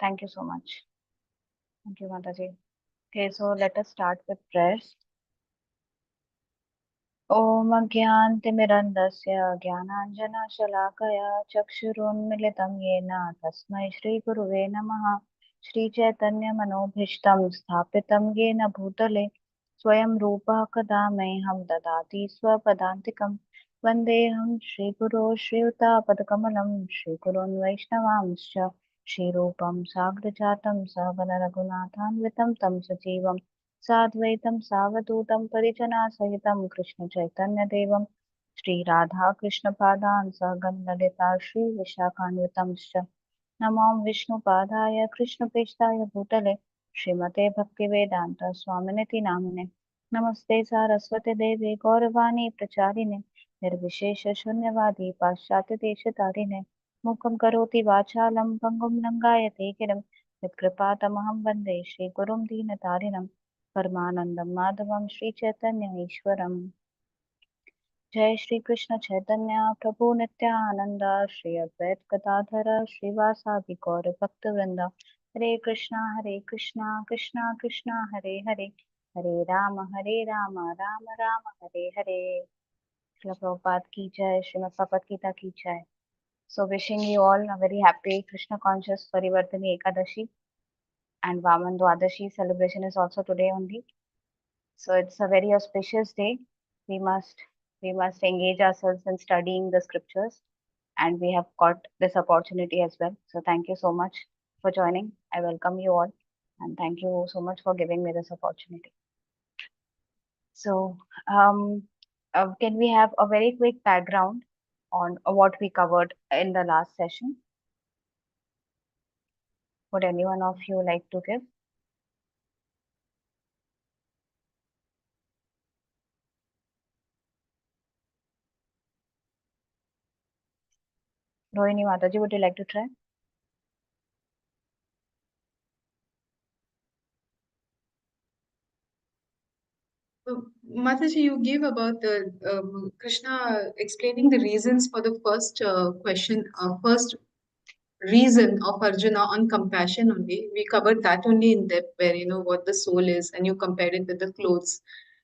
Thank you so much. Thank you, Mataji. Okay, so let us start with prayers. ॐ अज्ञानतिमिरन्धस्य ज्ञानाञ्जनशलाकया चक्षुरुन्मिलितं येन तस्मै श्रीगुरुवे नमः। श्रीचैतन्यमनोभीष्टं स्थापितं येन भूतले स्वयं रूपः कदा मह्यं ददाति स्वपदान्तिकं। वन्देऽहं श्रीगुरो श्रीयुतापदकमलं श्रीगुरोन् वैष्णवांश्च श्रीरूपं साग्रजातं सहगणरघुनाथान्वितं तं सजीवं साद्वैतं सावधूतं परिजनासहितं कृष्णचैतन्यदेवं श्रीराधाकृष्णपादान् सहगणललिता श्रीविशाखान्वितंश्च नमो विष्णुपादाय कृष्णप्रेष्ठाय भूतले श्रीमते भक्तिवेदान्त स्वामिनिति नामिने नमस्ते सारस्वती देवी गौरवाणी प्रचारिणे निर्विशेष शून्यवादी पाश्चात्य देशतारिणे मुखं करोति वाचालं भङ्गुं लङ्घायते गिरिं यत्कृपातमहं वन्दे श्रीगुरुं दीनतारिणं परमानन्दं माधवं श्रीचैतन्य ईश्वरम्। जय श्री कृष्ण चैतन्य प्रभु नित्यानंद श्री अद्वैत गदाधर श्रीवासादि गौर भक्त वृंद हरे कृष्णा कृष्णा कृष्णा हरे हरे हरे राम राम राम हरे हरे। श्रील प्रभुपाद की जय। श्रीमद् भगवद गीता की जय। So wishing you all a very happy Krishna conscious Parivartini Ekadashi, and Vaman Dwadashi celebration is also today only. So it's a very auspicious day. We must engage ourselves in studying the scriptures, and we have got this opportunity as well. So thank you so much for joining. I welcome you all, and thank you so much for giving me this opportunity. So can we have a very quick background on what we covered in the last session? Would anyone of you like to give? Rohini Mataji, would you like to try? Mataji, you gave about the Krishna explaining the reasons for the first question, first reason of Arjuna on compassion only. We covered that only in depth, where you know what the soul is, and you compared it with the clothes,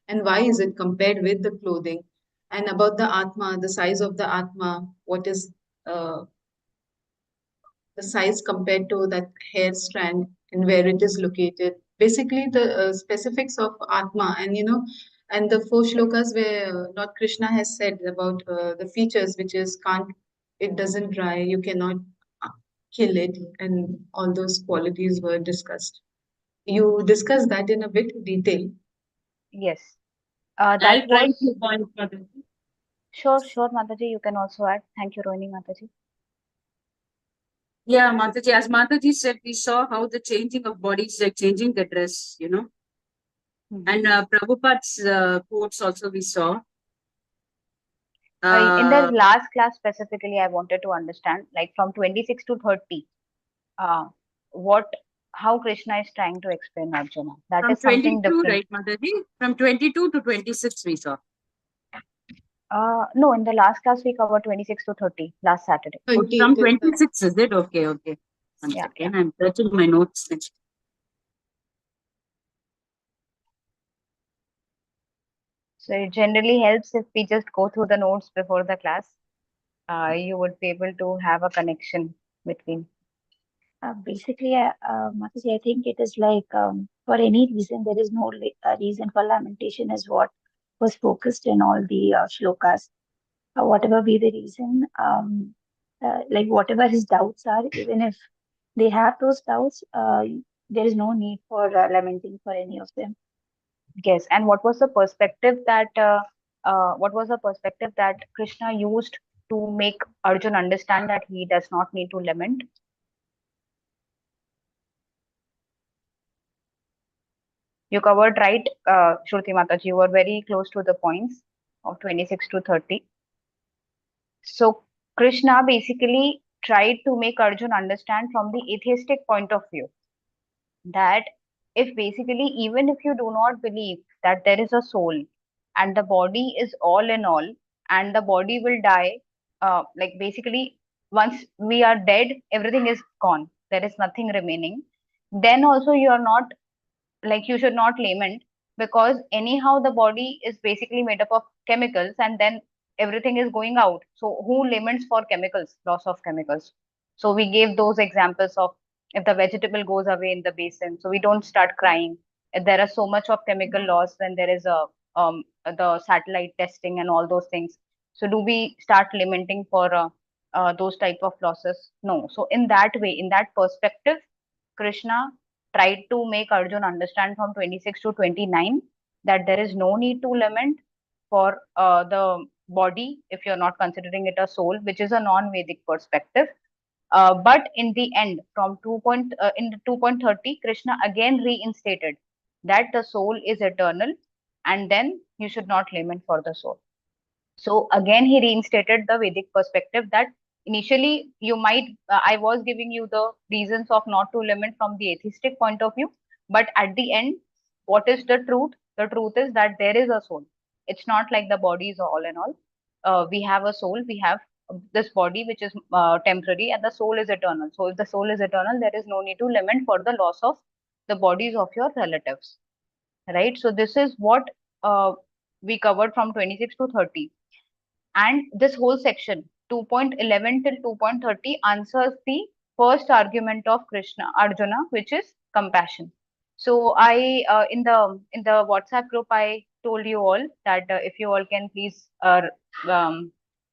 and why is it compared with the clothing, and about the Atma, the size of the Atma, what is uh, the size compared to that hair strand and where it is located. Basically, the specifics of Atma, and you know, and the four shlokas where Lord Krishna has said about the features, which is can't, it doesn't dry, you cannot uh, kill it, and all those qualities were discussed. You discussed that in a bit detail. Yes. I'll That try was few points, Mataji. sure, Mataji. You can also add. Thank you, Rohini Mataji. Yeah, Mataji, as Mataji said, we saw how the changing of bodies, like changing the dress, you know. And Prabhupada's quotes also we saw. In the last class specifically, I wanted to understand, like from 26 to 30, what how Krishna is trying to explain Arjuna. That From is something 22, different. right, Mataji? From 22 to 26 we saw. No, in the last class we covered 26 to 30 last Saturday. From 26, is it? Okay. One Yeah, second, I'm searching my notes. So it generally helps if we just go through the notes before the class. You would be able to have a connection between. Basically, Mataji, I think it is like for any reason, there is no reason for lamentation, is what was focused in all the shlokas. Whatever be the reason, like whatever his doubts are, even if they have those doubts, there is no need for lamenting for any of them. Yes, and what was the perspective that Krishna used to make Arjun understand that he does not need to lament? You covered right, Shruti Mataji. You were very close to the points of 26 to 30. So Krishna basically tried to make Arjun understand from the atheistic point of view that if basically even if you do not believe that there is a soul and the body is all in all and the body will die, like basically once we are dead everything is gone, there is nothing remaining, then also you are not, like, you should not lament, because anyhow the body is basically made up of chemicals, and then everything is going out. So who laments for chemicals, loss of chemicals? So we gave those examples of, if the vegetable goes away in the basin, so we don't start crying. If there are so much of chemical loss when there is a the satellite testing and all those things, so do we start lamenting for those type of losses? No. So in that way, in that perspective, Krishna tried to make Arjun understand from 26 to 29 that there is no need to lament for the body if you're not considering it a soul, which is a non-Vedic perspective. But in the end, from in the 2.30, Krishna again reinstated that the soul is eternal, and then you should not lament for the soul. So again, he reinstated the Vedic perspective that initially you might, I was giving you the reasons of not to lament from the atheistic point of view, but at the end, what is the truth? The truth is that there is a soul. It's not like the body is all in all. We have a soul, we have this body which is temporary, and the soul is eternal. So if the soul is eternal, there is no need to lament for the loss of the bodies of your relatives, right? So this is what we covered from 26 to 30. And this whole section, 2.11 till 2.30, answers the first argument of Arjuna, which is compassion. So I, in the WhatsApp group, I told you all that if you all can please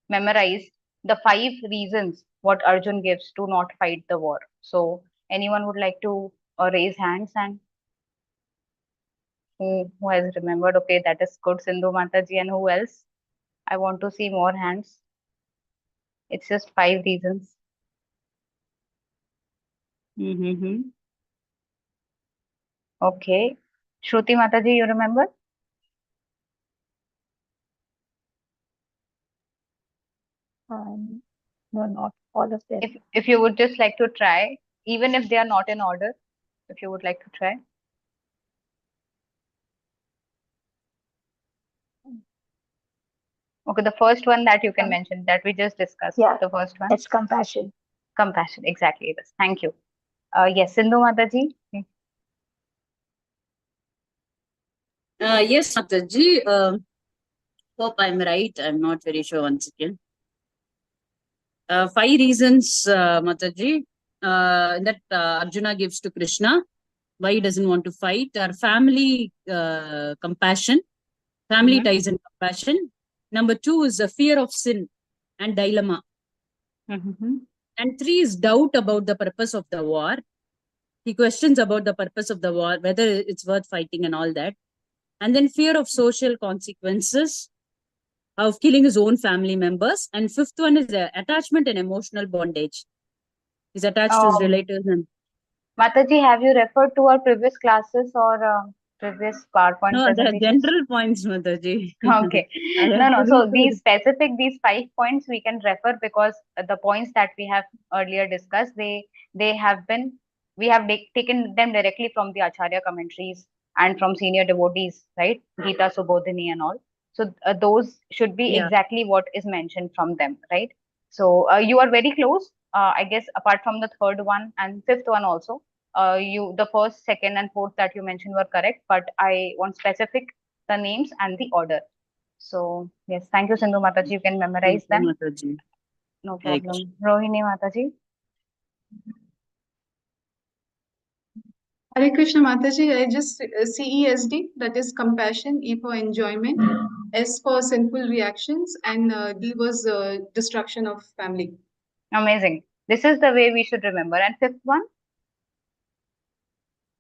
memorize the 5 reasons what Arjun gives to not fight the war. So anyone would like to raise hands, and who has remembered? Okay, that is good, Sindhu Mataji. And who else? I want to see more hands. It's just 5 reasons. Okay. Shruti Mataji, you remember? No, not all of them. If you would just like to try, even if they are not in order, if you would like to try. Okay, the first one that you can mention, that we just discussed. Yeah, The first one. it's compassion. Compassion, exactly. Yes. Thank you. Yes, Sindhu Mataji. Yes, Mataji. Hope I'm right. I'm not very sure once again. 5 reasons, Mataji, that Arjuna gives to Krishna why he doesn't want to fight are family compassion, family ties and compassion. Number 2 is the fear of sin and dilemma. And 3 is doubt about the purpose of the war. He questions about the purpose of the war, whether it's worth fighting and all that. And then fear of social consequences of killing his own family members. And 5th one is the attachment and emotional bondage. He's attached to his relatives. And Mataji, have you referred to our previous classes or previous PowerPoint no, the presentations? general points, Mataji. Okay. No. So these 5 points we can refer, because the points that we have earlier discussed, they have been, we have taken them directly from the Acharya commentaries and from senior devotees, right? Gita Subodhini and all. So those should be exactly what is mentioned from them, right? So you are very close. I guess apart from the 3rd one and 5th one also, the 1st, 2nd, and 4th that you mentioned were correct, but I want specific the names and the order. So yes, thank you, Sindhu Mataji. You can memorize them. Mataji. No problem. Rohini Mataji. Hare Krishna Mataji, I just CESD, that is compassion, E for enjoyment, S for sinful reactions, and D was destruction of family. Amazing. This is the way we should remember. And 5th one?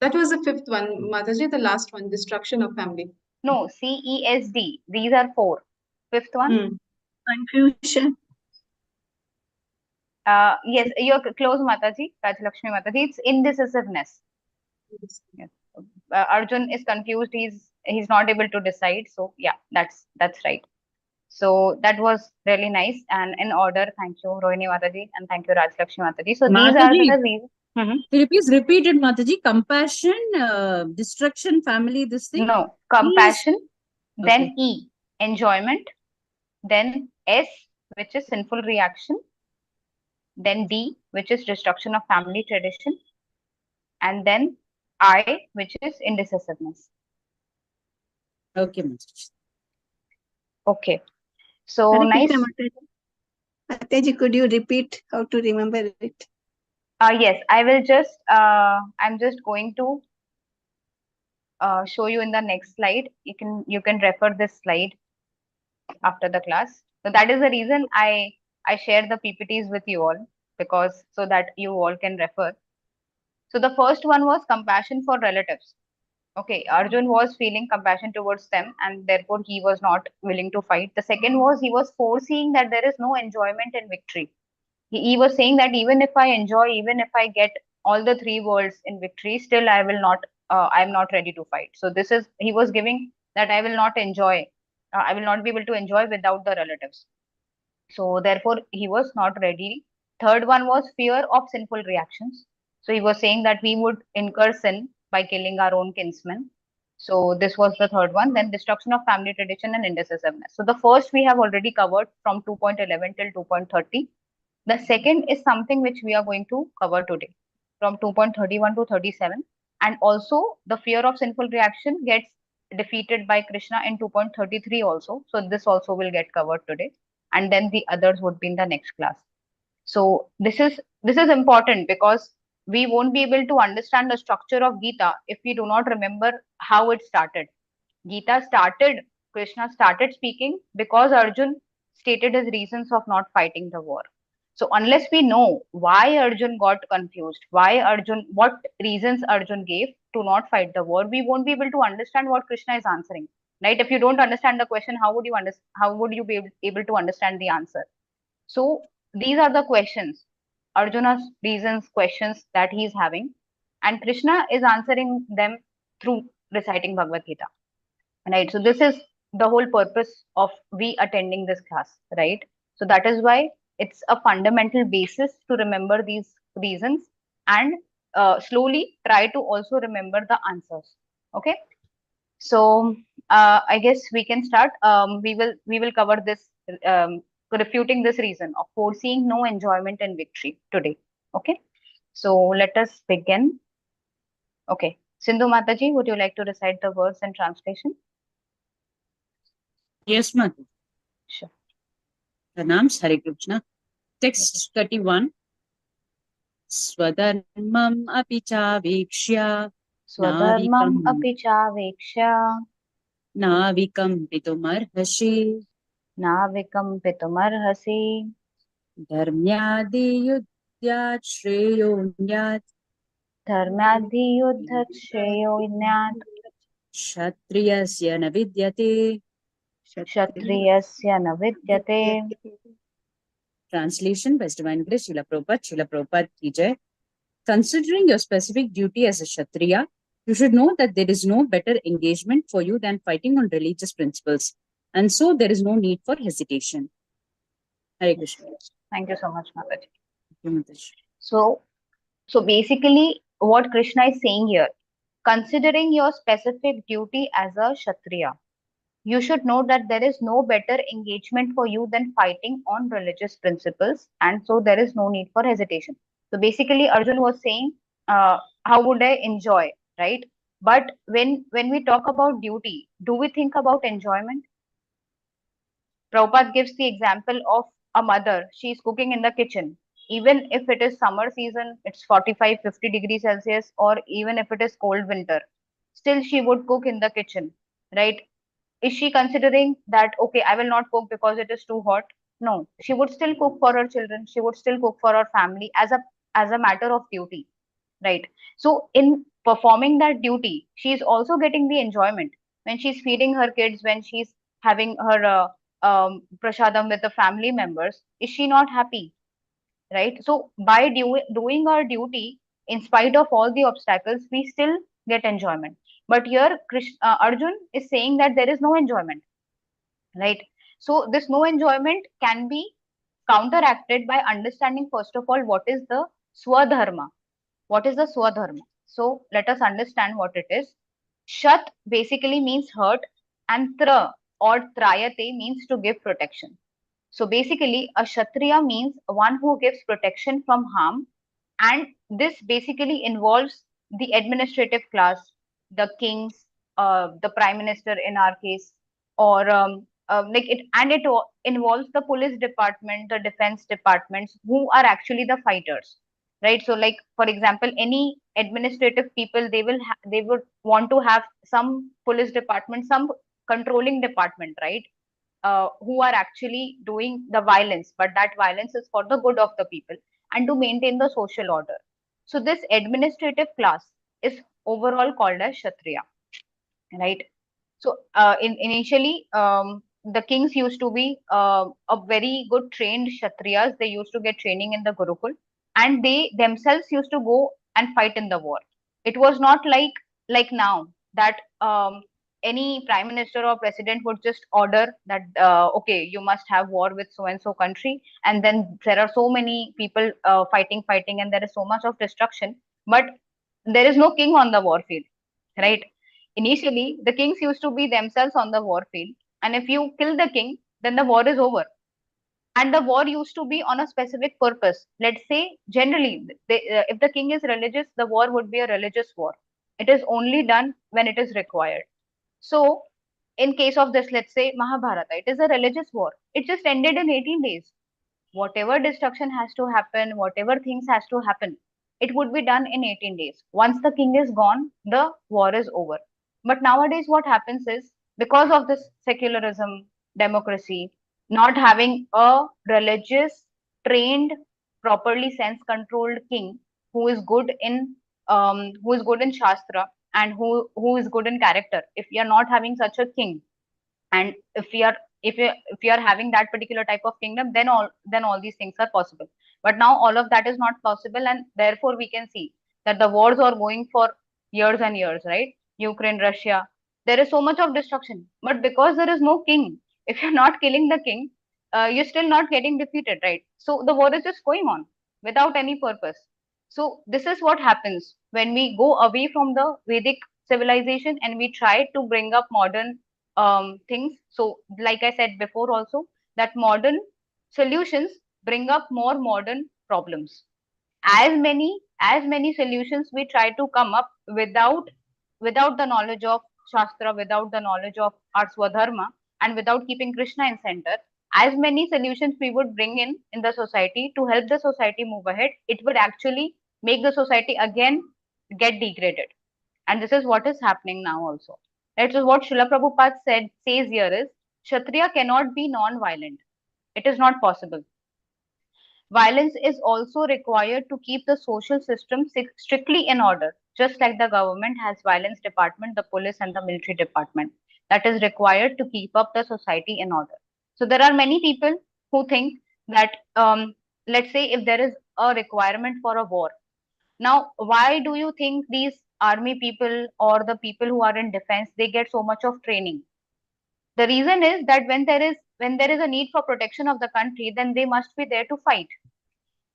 That was the 5th one, Mataji, the last one, destruction of family. No, CESD. These are 4. 5th one? Confusion. Yes, you're close, Mataji. Rajlakshmi Mataji. It's indecisiveness. Yes. Arjun is confused. He's not able to decide. So yeah, that's right. So that was really nice and in order. Thank you, Rohini Mataji, and thank you, Rajlakshmi Mataji. So these are the reasons. Can you please repeat it, Mataji? Compassion, destruction, family, this thing? No, compassion, then E, enjoyment, then S, which is sinful reaction, then D, which is destruction of family tradition, and then I, which is indecisiveness. Okay, Mataji. Okay. So Hare nice. Krishna, Mataji. Mataji, could you repeat how to remember it? Yes, I will just, I'm just going to show you in the next slide. You can refer this slide after the class. So that is the reason I share the PPTs with you all, because so that you all can refer. So the first one was compassion for relatives. Okay, Arjun was feeling compassion towards them and therefore he was not willing to fight. The second was he was foreseeing that there is no enjoyment in victory. He was saying that even if I enjoy, even if I get all the three worlds in victory, still I will not, I'm not ready to fight. So this is, he was giving that I will not enjoy, I will not be able to enjoy without the relatives. So therefore he was not ready. Third one was fear of sinful reactions. So he was saying that we would incur sin by killing our own kinsmen. So this was the third one. Then destruction of family tradition and indecisiveness. So the first we have already covered from 2.11 till 2.30. The second is something which we are going to cover today from 2.31 to 37. And also the fear of sinful reaction gets defeated by Krishna in 2.33 also. So this also will get covered today. And then the others would be in the next class. So this is important because we won't be able to understand the structure of Gita if we do not remember how it started. Gita started, Krishna started speaking because Arjun stated his reasons of not fighting the war. So unless we know why Arjun got confused, why Arjun, what reasons Arjun gave to not fight the war, we won't be able to understand what Krishna is answering. Right? If you don't understand the question, how would you be able to understand the answer? So these are the questions, Arjuna's reasons, questions that he is having, and Krishna is answering them through reciting Bhagavad Gita. Right. So this is the whole purpose of we attending this class, right? So that is why it's a fundamental basis to remember these reasons and slowly try to also remember the answers. Okay. So I guess we can start. We will cover this refuting this reason of foreseeing no enjoyment and victory today. Okay. So let us begin. Okay. Sindhu Mataji, would you like to recite the words and translation? Yes, Mataji. Sure. Pranams, Hare Krishna. Text 31. Swadharmam api chavikshya Swadharmam api chaveksha navikam pitumarhashi navikampitumārhasi dharmyadi yudyat shreyonyat dharmadhiyuddhat shreyoinyat kshatriyasya na vidyate. kshatriyasya na vidyate. Translation by Divine Grace, Srila Prabhupada. Srila Prabhupada ki jai. Considering your specific duty as a Kshatriya, you should know that there is no better engagement for you than fighting on religious principles. And so there is no need for hesitation. Hare Krishna. Thank you so much, Mataji. Thank you, Mataji. So basically, what Krishna is saying here, considering your specific duty as a Kshatriya, you should know that there is no better engagement for you than fighting on religious principles, and so there is no need for hesitation. So basically, Arjun was saying, how would I enjoy, right? But when we talk about duty, do we think about enjoyment? Prabhupada gives the example of a mother. She's cooking in the kitchen. Even if it is summer season, it's 45, 50 degrees Celsius, or even if it is cold winter, still she would cook in the kitchen, right? Is she considering that, okay, I will not cook because it is too hot? No, she would still cook for her children. She would still cook for her family as a matter of duty, right? So in performing that duty, she is also getting the enjoyment when she's feeding her kids, when she's having her prasadam with the family members. Is she not happy, right? So by doing our duty, in spite of all the obstacles, we still get enjoyment. But here, Arjun is saying that there is no enjoyment, right? So this no enjoyment can be counteracted by understanding first of all what is the swadharma. What is the swadharma? So let us understand what it is. Shat basically means hurt, and tra or trayate means to give protection. So basically, a Kshatriya means one who gives protection from harm, and this basically involves the administrative class, the kings, the prime minister in our case, or like it, and it involves the police department, the defense departments, who are actually the fighters, right? So, like for example, any administrative people, they would want to have some police department, some controlling department, right? Who are actually doing the violence, but that violence is for the good of the people and to maintain the social order. So this administrative class is overall called as Kshatriya, right? So initially, the kings used to be a very good trained Kshatriyas. They used to get training in the Gurukul, and they themselves used to go and fight in the war. It was not like now that any prime minister or president would just order that okay, you must have war with so and so country, and then there are so many people fighting, and there is so much of destruction, but there is no king on the war field, right? Initially, the kings used to be themselves on the war field, and if you kill the king, then the war is over. And the war used to be on a specific purpose. Let's say, generally, if the king is religious, the war would be a religious war. It is only done when it is required. So, in case of this, let's say Mahabharata, it is a religious war. It just ended in 18 days. Whatever destruction has to happen, whatever things has to happen, it would be done in 18 days. Once the king is gone, the war is over. But nowadays, what happens is because of this secularism, democracy, not having a religious, trained, properly sense controlled king who is good in Shastra and who is good in character. If we are not having such a king, and if we are having that particular type of kingdom, then all these things are possible. But now all of that is not possible, and therefore we can see that the wars are going for years and years, right? Ukraine, Russia, there is so much of destruction, but because there is no king, if you're not killing the king, you're still not getting defeated, right? So the war is just going on without any purpose. So this is what happens when we go away from the Vedic civilization and we try to bring up modern things. So, like I said before, also that modern solutions bring up more modern problems. As many solutions we try to come up without the knowledge of Shastra, without the knowledge of our Swadharma, and without keeping Krishna in center. As many solutions we would bring in the society to help the society move ahead, it would actually make the society again get degraded. And this is what is happening now also. Right? So what Srila Prabhupada says here is Kshatriya cannot be non-violent. It is not possible. Violence is also required to keep the social system strictly in order, just like the government has violence department, the police and the military department. That is required to keep up the society in order. So there are many people who think that let's say if there is a requirement for a war, now, why do you think these army people or the people who are in defense, they get so much of training? The reason is that when there is a need for protection of the country, then they must be there to fight.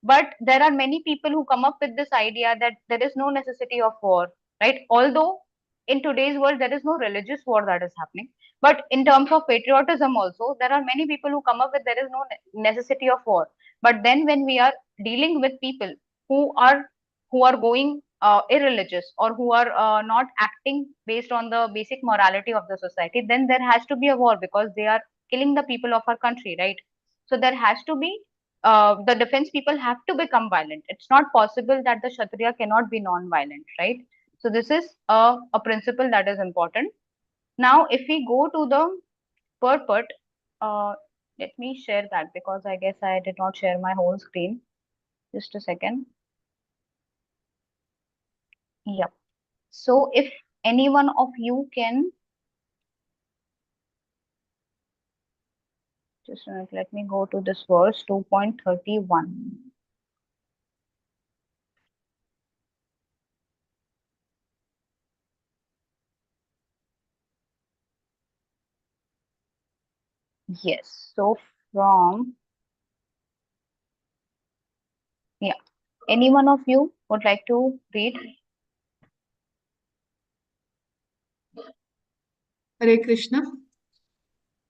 But there are many people who come up with this idea that there is no necessity of war, right? Although in today's world there is no religious war that is happening, but in terms of patriotism also, there are many people who come up with there is no necessity of war. But then when we are dealing with people who are who are going irreligious, or who are not acting based on the basic morality of the society, then there has to be a war because they are killing the people of our country, right? So there has to be the defense people have to become violent. It's not possible that the Kshatriya cannot be non-violent, right? So this is a principle that is important. Now, if we go to the purport, uh, let me share that because I guess I did not share my whole screen. Just a second. Yep. So if any one of you can, just a minute, let me go to this verse 2.31. Yes. So from, yeah, any one of you would like to read? Hare Krishna.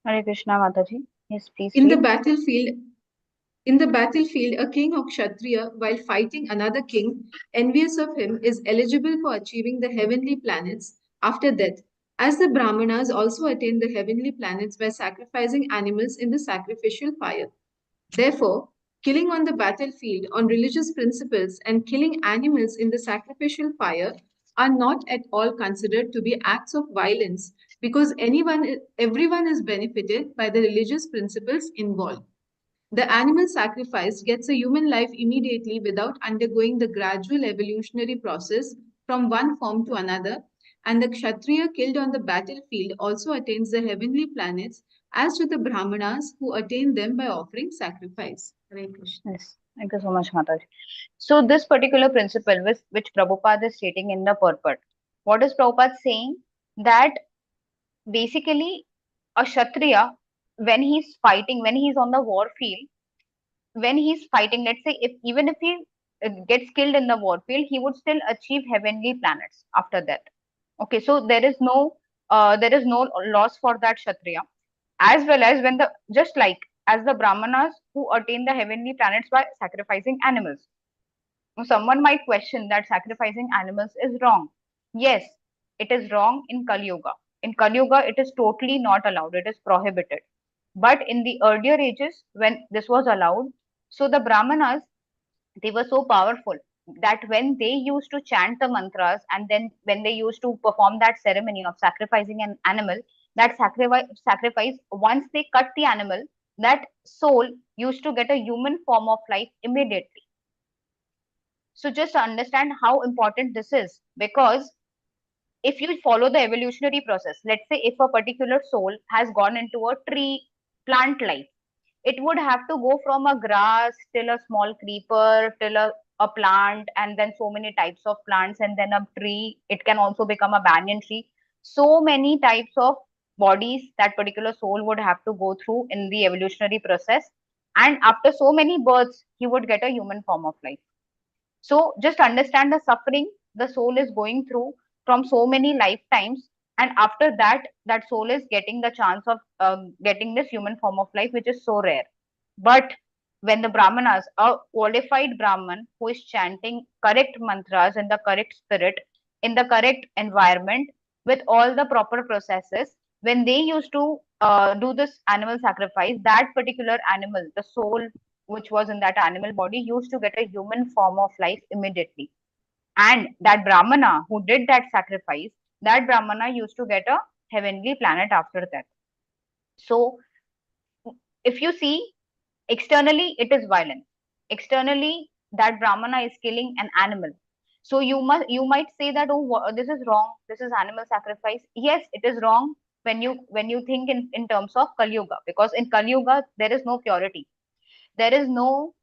Hare Krishna, Mataji. Yes, please In the read. battlefield, a king or Kshatriya, while fighting another king, envious of him, is eligible for achieving the heavenly planets after death, as the Brahmanas also attain the heavenly planets by sacrificing animals in the sacrificial fire. Therefore, killing on the battlefield on religious principles and killing animals in the sacrificial fire are not at all considered to be acts of violence because everyone is benefited by the religious principles involved. The animal sacrifice gets a human life immediately without undergoing the gradual evolutionary process from one form to another, and the Kshatriya killed on the battlefield also attains the heavenly planets, as do the Brahmanas who attain them by offering sacrifice. Hare Krishna. Yes, thank you so much, Mataji. So this particular principle, which Prabhupada is stating in the purport, what is Prabhupada saying? That basically a Kshatriya, when he's fighting, when he's on the war field, when he's fighting, let's say if even if he gets killed in the war field, he would still achieve heavenly planets after that. Okay, so there is no loss for that Kshatriya, as well as when the just like as the Brahmanas who attain the heavenly planets by sacrificing animals. Now, someone might question that sacrificing animals is wrong. Yes, it is wrong in Kali Yuga. In Kali Yuga, it is totally not allowed. It is prohibited. But in the earlier ages, when this was allowed, so the Brahmanas, they were so powerful that when they used to chant the mantras and then when they used to perform that ceremony of sacrificing an animal, that sacrifice, once they cut the animal, that soul used to get a human form of life immediately. So just understand how important this is, because if you follow the evolutionary process, let's say if a particular soul has gone into a tree plant life, it would have to go from a grass till a small creeper till a plant, and then so many types of plants, and then a tree. It can also become a banyan tree. So many types of bodies that particular soul would have to go through in the evolutionary process, and after so many births he would get a human form of life. So just understand the suffering the soul is going through from so many lifetimes, and after that, that soul is getting the chance of getting this human form of life, which is so rare. But when the Brahmanas, a qualified Brahman who is chanting correct mantras in the correct spirit, in the correct environment, with all the proper processes, when they used to do this animal sacrifice, that particular animal, the soul which was in that animal body, used to get a human form of life immediately. And that Brahmana who did that sacrifice, that Brahmana used to get a heavenly planet after that. So if you see, externally it is violent. Externally, that Brahmana is killing an animal. So you might say that, oh, this is wrong. This is animal sacrifice. Yes, it is wrong when you think in terms of Kali Yuga, because in Kali Yuga there is no purity. There is no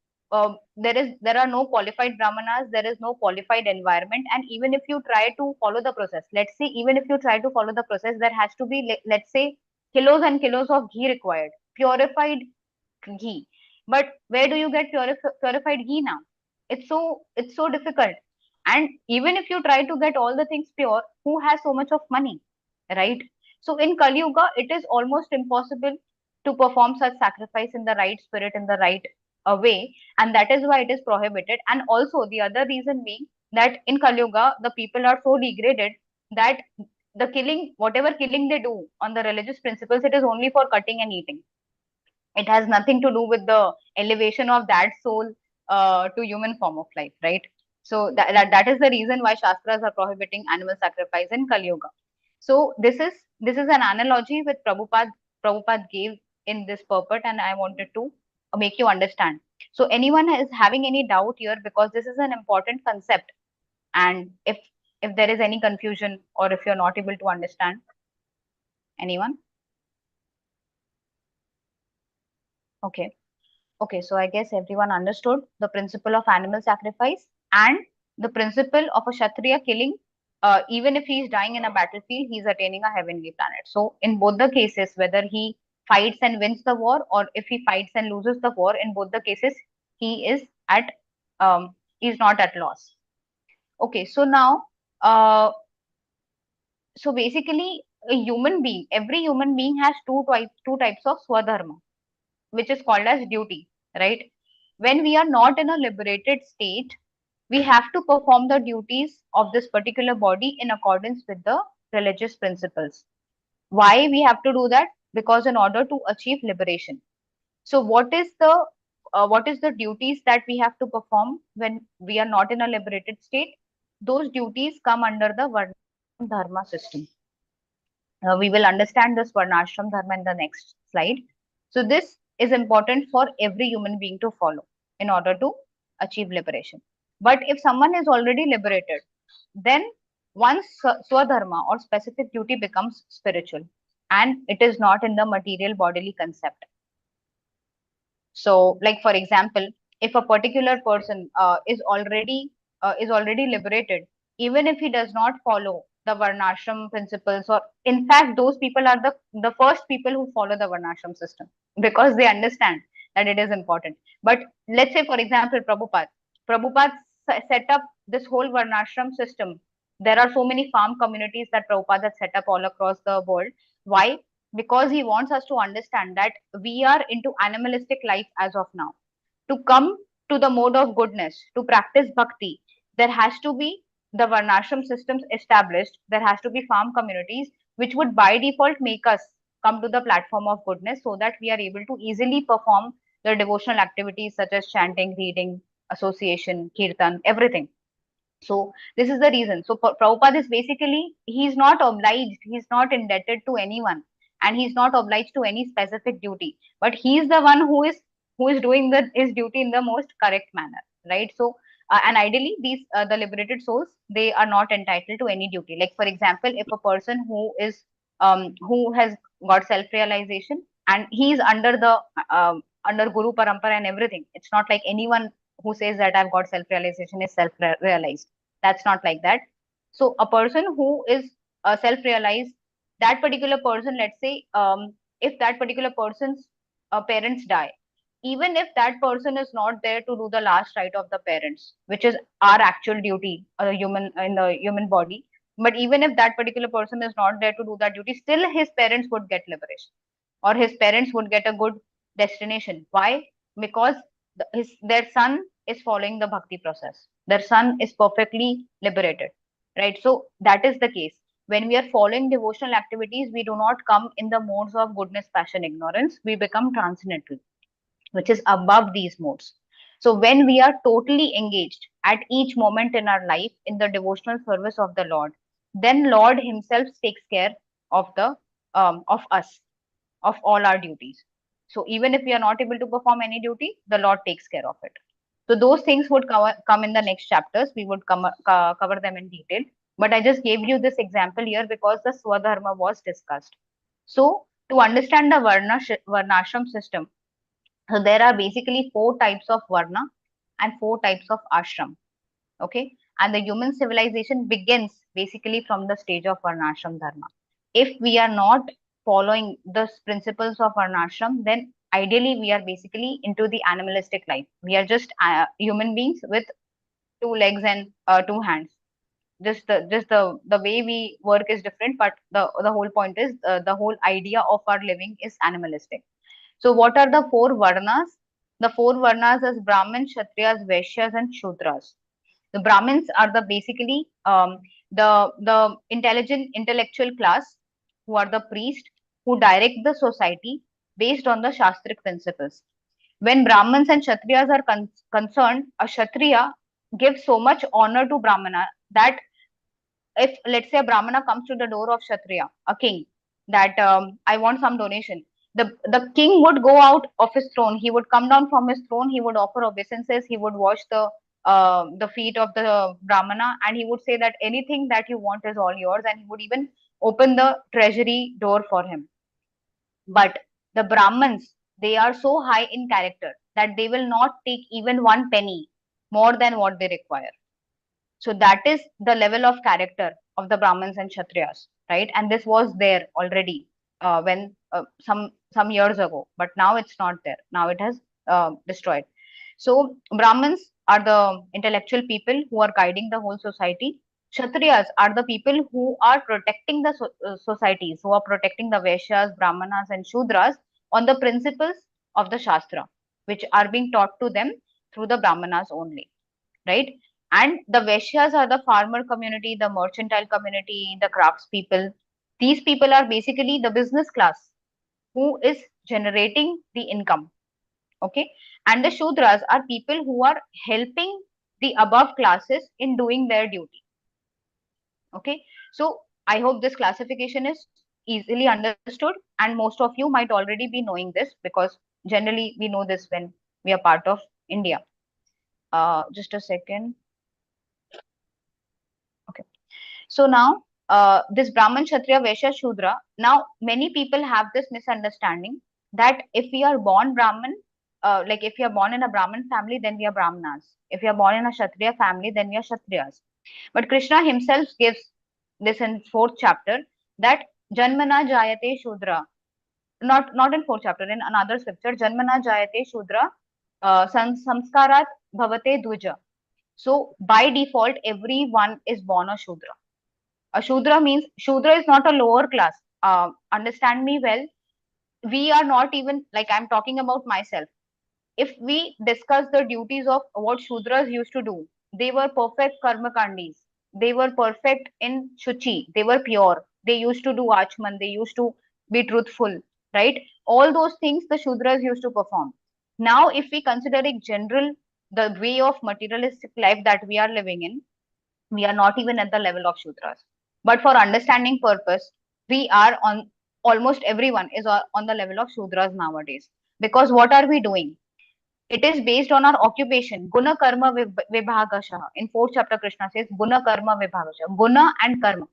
there are no qualified Brahmanas. There is no qualified environment. And even if you try to follow the process, let's say even if you try to follow the process, there has to be, let's say, kilos and kilos of ghee required, purified ghee. But where do you get purified ghee now? It's so difficult. And even if you try to get all the things pure, who has so much of money, right? So in Kali Yuga, it is almost impossible to perform such sacrifice in the right spirit, in the right way, and that is why it is prohibited. And also the other reason being that in Kali Yuga, the people are so degraded that the killing, whatever killing they do on the religious principles, it is only for cutting and eating. It has nothing to do with the elevation of that soul to human form of life, right? So that is the reason why Shastras are prohibiting animal sacrifice in Kali Yuga. So this is an analogy which Prabhupada gave in this purport, and I wanted to make you understand. So anyone is having any doubt here, because this is an important concept, and if there is any confusion or if you're not able to understand, anyone? Okay. Okay, so I guess everyone understood the principle of animal sacrifice and the principle of a Kshatriya killing. Even if he is dying in a battlefield, he is attaining a heavenly planet. So, in both the cases, whether he fights and wins the war, or if he fights and loses the war, in both the cases, he is at he is not at loss. Okay, so now, uh, so basically, a human being, every human being has two types of swadharma. which is called as duty, right? When we are not in a liberated state, we have to perform the duties of this particular body in accordance with the religious principles. Why we have to do that? Because in order to achieve liberation. So what is the duties that we have to perform when we are not in a liberated state? Those duties come under the Varnashram Dharma system. We will understand this Varnashram Dharma in the next slide. So this is important for every human being to follow in order to achieve liberation. But if someone is already liberated, then one's swadharma or specific duty becomes spiritual, and it is not in the material bodily concept. So, like for example, if a particular person is already liberated, even if he does not follow the Varnashram principles, or in fact, those people are the first people who follow the Varnashram system because they understand that it is important. But let's say, for example, Prabhupada set up this whole Varnashram system. There are so many farm communities that Prabhupada has set up all across the world. Why? Because he wants us to understand that we are into animalistic life as of now. To come to the mode of goodness, to practice bhakti, there has to be the varnashram systems established. There has to be farm communities which would by default make us come to the platform of goodness so that we are able to easily perform the devotional activities such as chanting, reading, association, kirtan, everything. So this is the reason. So Prabhupada is basically, he's not obliged, he's not indebted to anyone, and he's not obliged to any specific duty. But he's the one who is doing his duty in the most correct manner, right? So and ideally, these the liberated souls, they are not entitled to any duty. Like for example, if a person who has got self realization and he is under the under Guru Parampara and everything, it's not like anyone who says that I've got self realization is self realized. That's not like that. So a person who is self realized, that particular person, let's say, if that particular person's parents die, even if that person is not there to do the last rite of the parents, which is our actual duty, human in the human body, but even if that particular person is not there to do that duty, still his parents would get liberation, or his parents would get a good destination. Why? Because their son is following the bhakti process. Their son is perfectly liberated, right? So that is the case. When we are following devotional activities, we do not come in the modes of goodness, passion, ignorance. We become transcendental, which is above these modes. So when we are totally engaged at each moment in our life in the devotional service of the Lord, then Lord Himself takes care of us, of all our duties. So even if we are not able to perform any duty, the Lord takes care of it. So those things would come in the next chapters. We would cover them in detail. But I just gave you this example here because the Swadharma was discussed. So to understand the Varnashram system, so there are basically four types of Varna and four types of Ashram. Okay. And the human civilization begins basically from the stage of Varnashram Dharma. If we are not following the principles of Varnashram, then ideally we are basically into the animalistic life. We are just human beings with two legs and two hands. Just the way we work is different, but the whole point is the whole idea of our living is animalistic. So what are the four Varnas? The four Varnas is Brahmins, Kshatriyas, Vaishyas, and Shudras. The Brahmins are the basically the intelligent intellectual class, who are the priest who direct the society based on the Shastric principles. When Brahmins and Kshatriyas are concerned, a Kshatriya gives so much honor to Brahmana that if let's say a Brahmana comes to the door of Kshatriya, a king, that I want some donation, the king would go out of his throne, he would come down from his throne, he would offer obeisances, he would wash the feet of the Brahmana, and he would say that anything that you want is all yours, and he would even open the treasury door for him. But the Brahmins, they are so high in character that they will not take even one penny more than what they require. So that is the level of character of the Brahmins and Kshatriyas, right? And this was there already when some years ago, but now it's not there. Now it has destroyed. So Brahmins are the intellectual people who are guiding the whole society. Kshatriyas are the people who are protecting the societies, who are protecting the Vaishyas, Brahmanas, and Shudras on the principles of the Shastra, which are being taught to them through the Brahmanas only, right? And the Vaishyas are the farmer community, the mercantile community, the craftspeople. These people are basically the business class who is generating the income. Okay. And the Shudras are people who are helping the above classes in doing their duty. Okay. So I hope this classification is easily understood, and most of you might already be knowing this because generally we know this when we are part of India. Just a second. Okay. So now, this Brahman, Kshatriya, Vaishya, Shudra. Now, many people have this misunderstanding that if we are born Brahman, like if we are born in a Brahman family, then we are Brahmanas. If we are born in a Kshatriya family, then we are Kshatriyas. But Krishna himself gives this in fourth chapter that Janmana Jayate Shudra. Not in fourth chapter, in another scripture, Janmana Jayate Shudra, Samskarat Bhavate Dvija. So by default, everyone is born a Shudra. A Shudra means Shudra is not a lower class. Understand me well. We are not even, like, I'm talking about myself. If we discuss the duties of what Shudras used to do, they were perfect karma kandis. They were perfect in Shuchi. They were pure. They used to do Achman. They used to be truthful, right? All those things the Shudras used to perform. Now, if we consider it general, the way of materialistic life that we are living in, we are not even at the level of Shudras. But for understanding purpose, we are on, almost everyone is on the level of Shudras nowadays. Because what are we doing? It is based on our occupation. Guna karma vibhagasha. In fourth chapter, Krishna says guna karma vibhagasha. Guna and karma.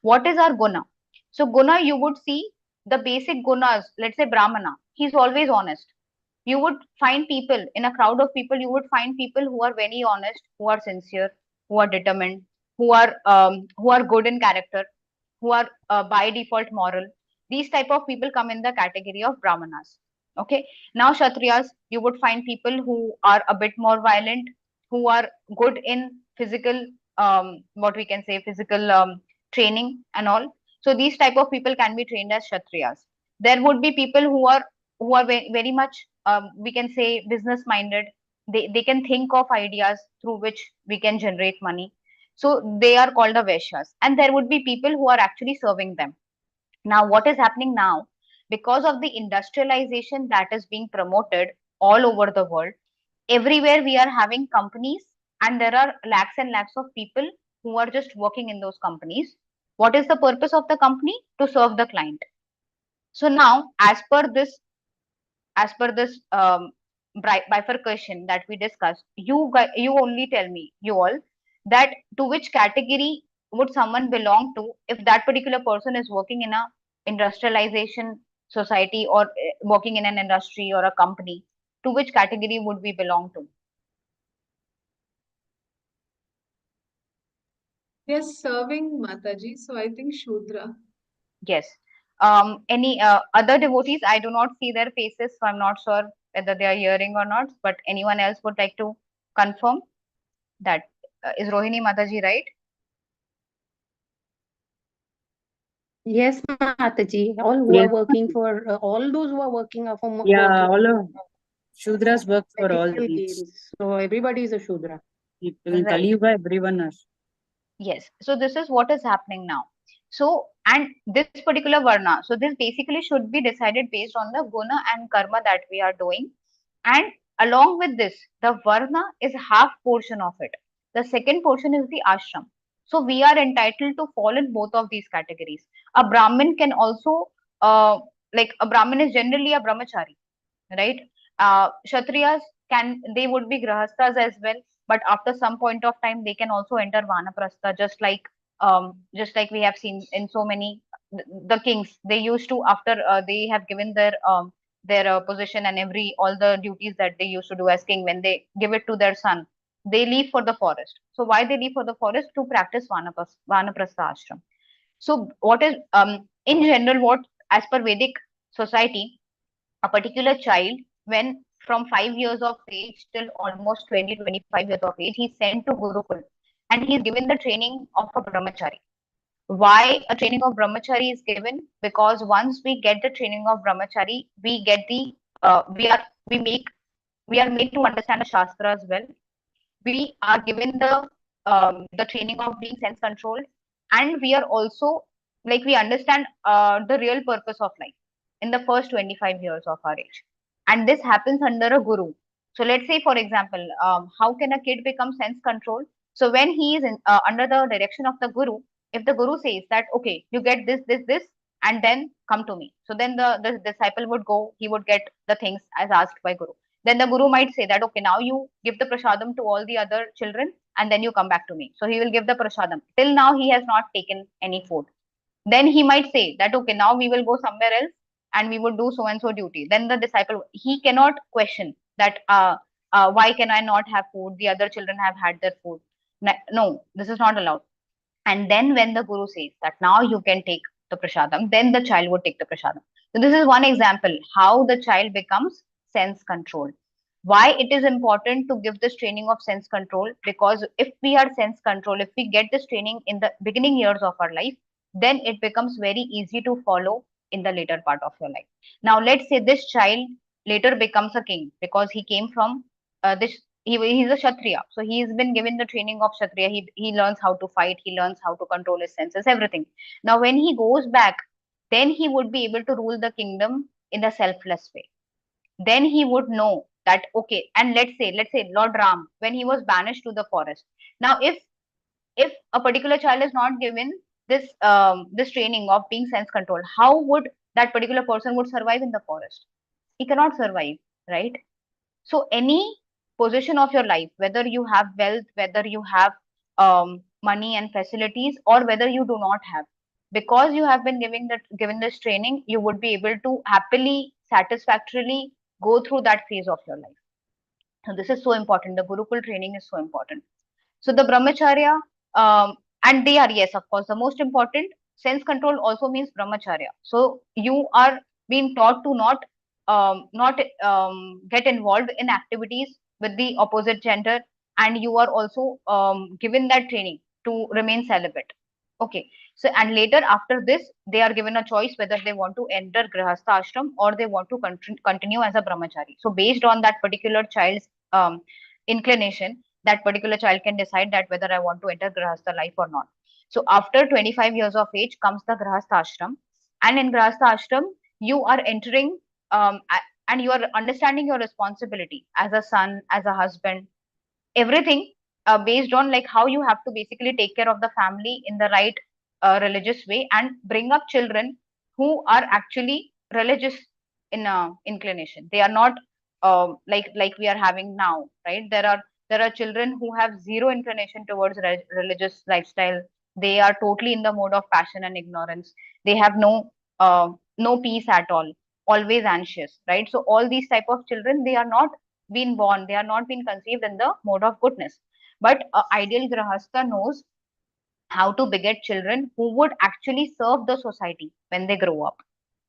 What is our guna? So guna, you would see the basic gunas. Let's say Brahmana. He's always honest. You would find people in a crowd of people. You would find people who are very honest, who are sincere, who are determined, who are good in character, who are by default moral. These type of people come in the category of Brahmanas. Okay. Now Kshatriyas, you would find people who are a bit more violent, who are good in physical, what we can say, physical training and all. So these type of people can be trained as Kshatriyas. There would be people who are very much, we can say, business minded. They can think of ideas through which we can generate money. So they are called the Vaishyas. And there would be people who are actually serving them. Now, what is happening now? Because of the industrialization that is being promoted all over the world, everywhere we are having companies, and there are lakhs and lakhs of people who are just working in those companies. What is the purpose of the company? To serve the client. So now, as per this bifurcation that we discussed, you only tell me, you all, that to which category would someone belong to if that particular person is working in a industrialization society, or working in an industry or a company. To which category would we belong to? Yes, serving Mataji. So I think Shudra. Yes. Any other devotees? I do not see their faces, so I'm not sure whether they are hearing or not. But anyone else would like to confirm that? Is Rohini Mataji right? Yes, Mataji. All who are Yes. working for all those who are working are for Yeah, working all of Shudras work for all material these gains. So everybody is a Shudra. people. In Right. Kali Yuga, everyone is. Yes. So this is what is happening now. So, and this particular varna, so this basically should be decided based on the guna and karma that we are doing. And along with this, the varna is half portion of it. The second portion is the ashram. So we are entitled to fall in both of these categories. A Brahmin can also, like a Brahmin is generally a brahmachari, right? Kshatriyas they would be grahasthas as well, but after some point of time they can also enter vanaprastha, just like we have seen in so many the kings. They used to, after they have given their position and every all the duties that they used to do as king, when they give it to their son, they leave for the forest. So why they leave for the forest? To practice vanaprastha ashram. So what is in general, what, as per Vedic society, a particular child, when from 5 years of age till almost 20, 25 years of age, he's sent to Gurukul and he's given the training of a brahmachari. Why a training of brahmachari is given? Because once we get the training of brahmachari, we get the we are made to understand the Shastras well. We are given the training of being sense controlled, and we are also like we understand the real purpose of life in the first 25 years of our age, and this happens under a guru. So let's say, for example, how can a kid become sense controlled? So when he is under the direction of the guru, if the guru says that okay, you get this and then come to me, so then the disciple would go, he would get the things as asked by guru. Then the guru might say that okay, now you give the prasadam to all the other children and then you come back to me. So he will give the prasadam. Till now he has not taken any food. Then he might say that okay, now we will go somewhere else and we would do so and so duty. Then the disciple, he cannot question that why can I not have food, the other children have had their food. No, this is not allowed. And then when the guru says that now you can take the prasadam, then the child would take the prasadam. So this is one example how the child becomes sense controlled. Why it is important to give this training of sense control? Because if we are sense control, if we get this training in the beginning years of our life, then it becomes very easy to follow in the later part of your life. Now let's say this child later becomes a king because he came from this he's a Kshatriya. So he's been given the training of Kshatriya. He learns how to fight, he learns how to control his senses, everything. Now, when he goes back, then he would be able to rule the kingdom in a selfless way. Then he would know that okay, and let's say Lord Ram, when he was banished to the forest. Now, if a particular child is not given this training of being sense control, how would that particular person would survive in the forest? He cannot survive, right? So any position of your life, whether you have wealth, whether you have money and facilities, or whether you do not have, because you have been given this training, you would be able to happily, satisfactorily go through that phase of your life. So this is so important. The Gurukul training is so important. So the brahmacharya, and they are, yes, of course, the most important. Sense control also means brahmacharya. So you are being taught to not get involved in activities with the opposite gender, and you are also given that training to remain celibate. Okay. So and later after this, they are given a choice whether they want to enter grihastha ashram or they want to continue as a brahmachari. So based on that particular child's inclination, that particular child can decide that whether I want to enter grihastha life or not. So after 25 years of age comes the grihastha ashram, and in grihastha ashram you are entering and you are understanding your responsibility as a son, as a husband, everything based on like how you have to basically take care of the family in the right religious way and bring up children who are actually religious in inclination. They are not like we are having now, right? There are children who have zero inclination towards religious lifestyle. They are totally in the mode of passion and ignorance. They have no peace at all, always anxious, right? So all these type of children, they are not been born, they are not been conceived in the mode of goodness. But ideal grahastha knows how to beget children who would actually serve the society when they grow up.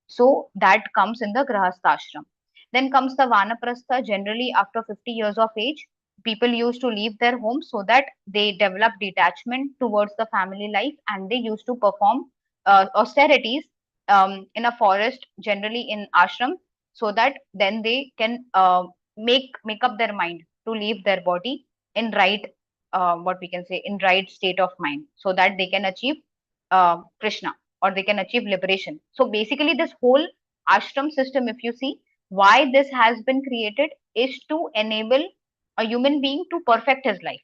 So that comes in the grahastha ashram. Then comes the vanaprastha. Generally, after 50 years of age, people used to leave their homes so that they develop detachment towards the family life, and they used to perform austerities in a forest, generally in ashram, so that then they can make up their mind to leave their body in right what we can say in right state of mind, so that they can achieve Krishna, or they can achieve liberation. So basically, this whole ashram system, if you see, why this has been created is to enable a human being to perfect his life.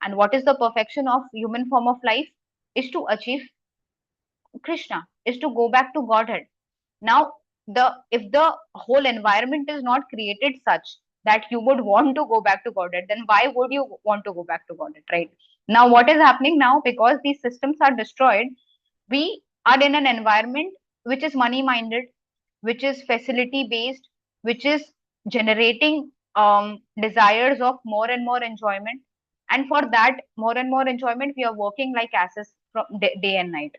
And what is the perfection of human form of life? Is to achieve Krishna, is to go back to Godhead. Now, the if the whole environment is not created such that you would want to go back to Godhead, then why would you want to go back to Godhead, right? Now, what is happening now, because these systems are destroyed, we are in an environment which is money minded, which is facility based, which is generating desires of more and more enjoyment. And for that more and more enjoyment, we are working like asses from day and night,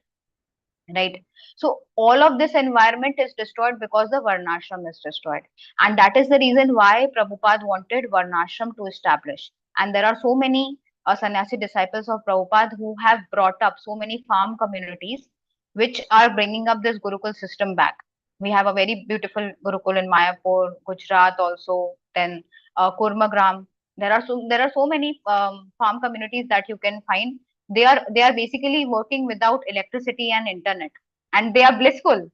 right? So all of this environment is destroyed because the varnashram is destroyed, and that is the reason why Prabhupada wanted varnashram to establish. And there are so many sannyasi disciples of Prabhupada who have brought up so many farm communities which are bringing up this Gurukul system back. We have a very beautiful Gurukul in Mayapur, Gujarat also, then Kurmagram. There are so many farm communities that you can find. They are basically working without electricity and internet, and they are blissful.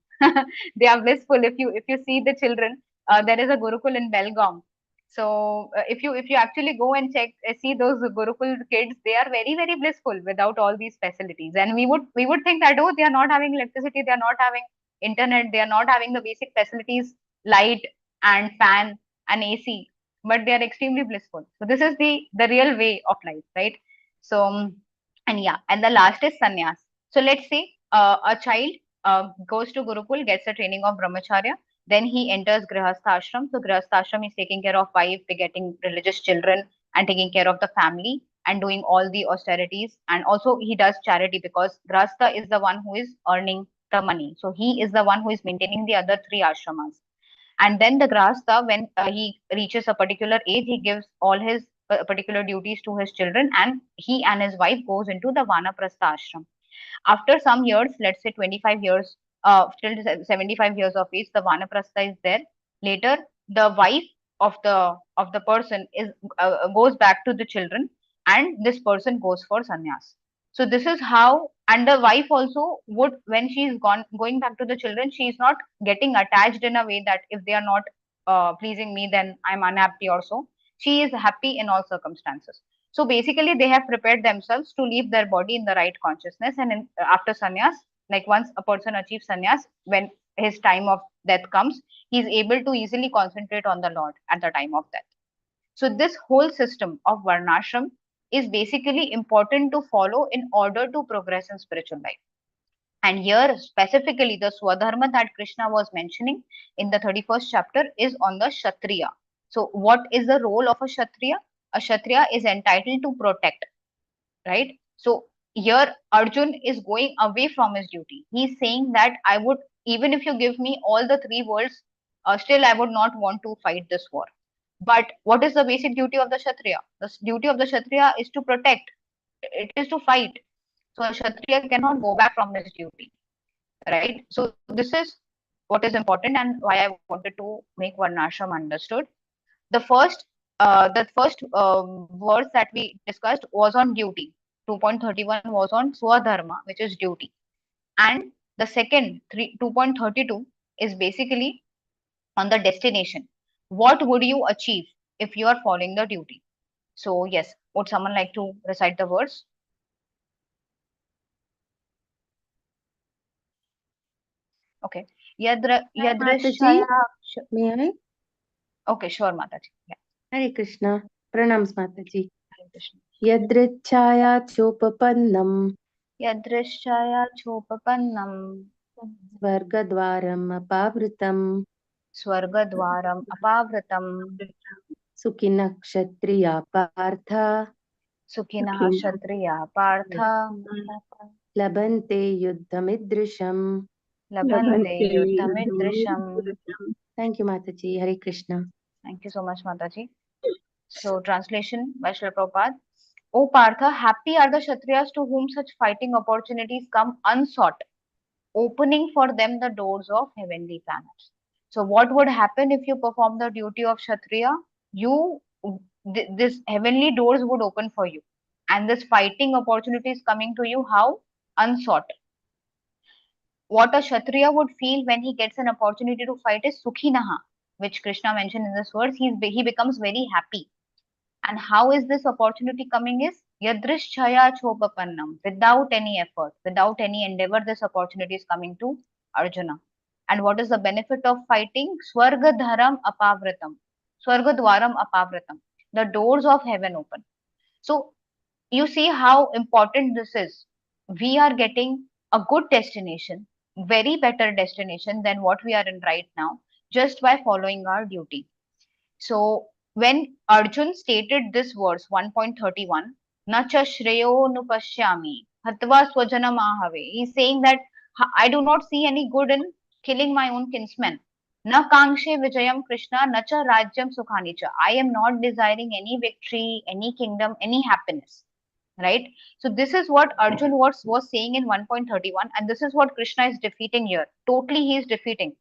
They are blissful. If you see the children, there is a Gurukul in Belgaum. So if you actually go and check, see those Gurukul kids, they are very very blissful without all these facilities. And we would think that, oh, they are not having electricity, they are not having internet, they are not having the basic facilities, light and fan and AC, but they are extremely blissful. So this is the real way of life, right? So and yeah, and the last is sannyas. So let's say a child goes to Gurukul, gets a training of brahmacharya, then he enters grihastha ashram. So grihastha ashram is taking care of wife, begetting religious children, and taking care of the family and doing all the austerities. And also he does charity, because grihastha is the one who is earning the money. So he is the one who is maintaining the other three ashramas. And then the grahastha, when he reaches a particular age, he gives all his particular duties to his children, and he and his wife goes into the vanaprastha ashram. After some years, let's say 25 years, till 75 years of age, the vanaprastha is there. Later, the wife of the person is goes back to the children, and this person goes for sannyas. So this is how, and the wife also would, when she is going back to the children, she is not getting attached in a way that if they are not pleasing me, then I'm unhappy or so. She is happy in all circumstances. So basically, they have prepared themselves to leave their body in the right consciousness. And after sannyas, like once a person achieves sannyas, when his time of death comes, he is able to easily concentrate on the Lord at the time of death. So this whole system of varnashram is basically important to follow in order to progress in spiritual life. And here specifically the Swadharma that Krishna was mentioning in the 31st chapter is on the Kshatriya. So what is the role of a Kshatriya? A Kshatriya is entitled to protect, right? So here Arjun is going away from his duty. He's saying that I would, even if you give me all the three worlds, still I would not want to fight this war. But what is the basic duty of the Kshatriya? The duty of the Kshatriya is to protect, it is to fight. So a Kshatriya cannot go back from his duty, right? So this is what is important and why I wanted to make Varnashram understood. The first verse that we discussed was on duty. 2.31 was on Swadharma, which is duty. And the second, 2.32 is basically on the destination. What would you achieve if you are following the duty? So yes, would someone like to recite the verse? Okay. Mataji, may I? Okay, sure, Mataji. Yeah. Hare Krishna. Pranams Mataji. Hare Krishna. Yadrichaya chopapannam Yadrishchaya chopapannam Svargadvaram apavritam Swargadwaram apavritam Sukhinah kshatriya partha Sukhinah kshatriya partha labante yuddhamidrisham. labhante yuddhamidrisham. Thank you, Mataji. Hare Krishna. Thank you so much, Mataji. So, translation by Srila Prabhupada. O Partha, happy are the Kshatriyas to whom such fighting opportunities come unsought, opening for them the doors of heavenly planets. So, what would happen if you perform the duty of Kshatriya? This heavenly doors would open for you, and this fighting opportunity is coming to you how? Unsought. What a Kshatriya would feel when he gets an opportunity to fight is Sukhinaha, which Krishna mentioned in this verse. He becomes very happy. And how is this opportunity coming is Yadrishchaya Chopapannam, without any effort, without any endeavor, this opportunity is coming to Arjuna. And what is the benefit of fighting? Swargadharam apavritam. Swargadwaram apavritam. The doors of heaven open. So you see how important this is. We are getting a good destination, very better destination than what we are in right now, just by following our duty. So when Arjun stated this verse 1.31, Nacha Shreyo Nupashyami, Hatva Swajanamahave, he's saying that I do not see any good in killing my own kinsmen. Na Kangshe Vijayam Krishna, Nacha Rajyam Sukhanicha. I am not desiring any victory, any kingdom, any happiness. Right? So this is what Arjun was saying in 1.31, and this is what Krishna is defeating here. Totally he is defeating.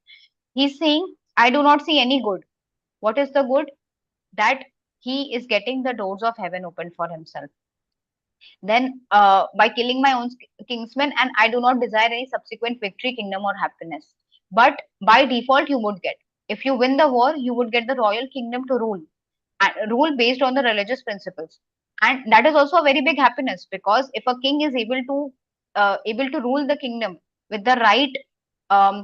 He's saying, I do not see any good. What is the good? That he is getting the doors of heaven opened for himself. Then, by killing my own kinsman, and I do not desire any subsequent victory, kingdom, or happiness. But by default, you would get. If you win the war, you would get the royal kingdom to rule, and rule based on the religious principles. And that is also a very big happiness, because if a king is able to rule the kingdom with the right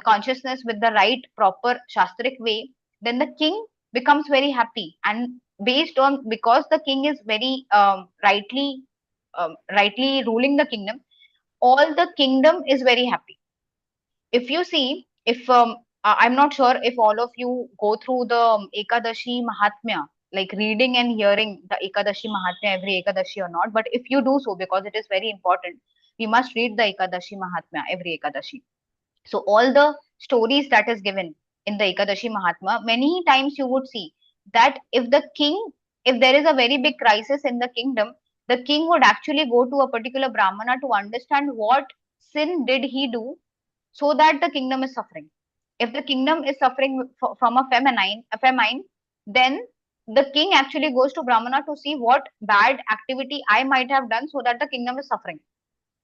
consciousness, with the right proper shastric way, then the king becomes very happy. And based on, because the king is very rightly ruling the kingdom, all the kingdom is very happy. If you see, if I'm not sure if all of you go through the Ekadashi Mahatmya, like reading and hearing the Ekadashi Mahatmya every Ekadashi or not, but if you do so, because it is very important, we must read the Ekadashi Mahatmya every Ekadashi. So all the stories that is given in the Ekadashi Mahatma, many times you would see that if there is a very big crisis in the kingdom, the king would actually go to a particular Brahmana to understand what sin did he do, so that the kingdom is suffering. If the kingdom is suffering from a famine, then the king actually goes to Brahmana to see what bad activity I might have done so that the kingdom is suffering,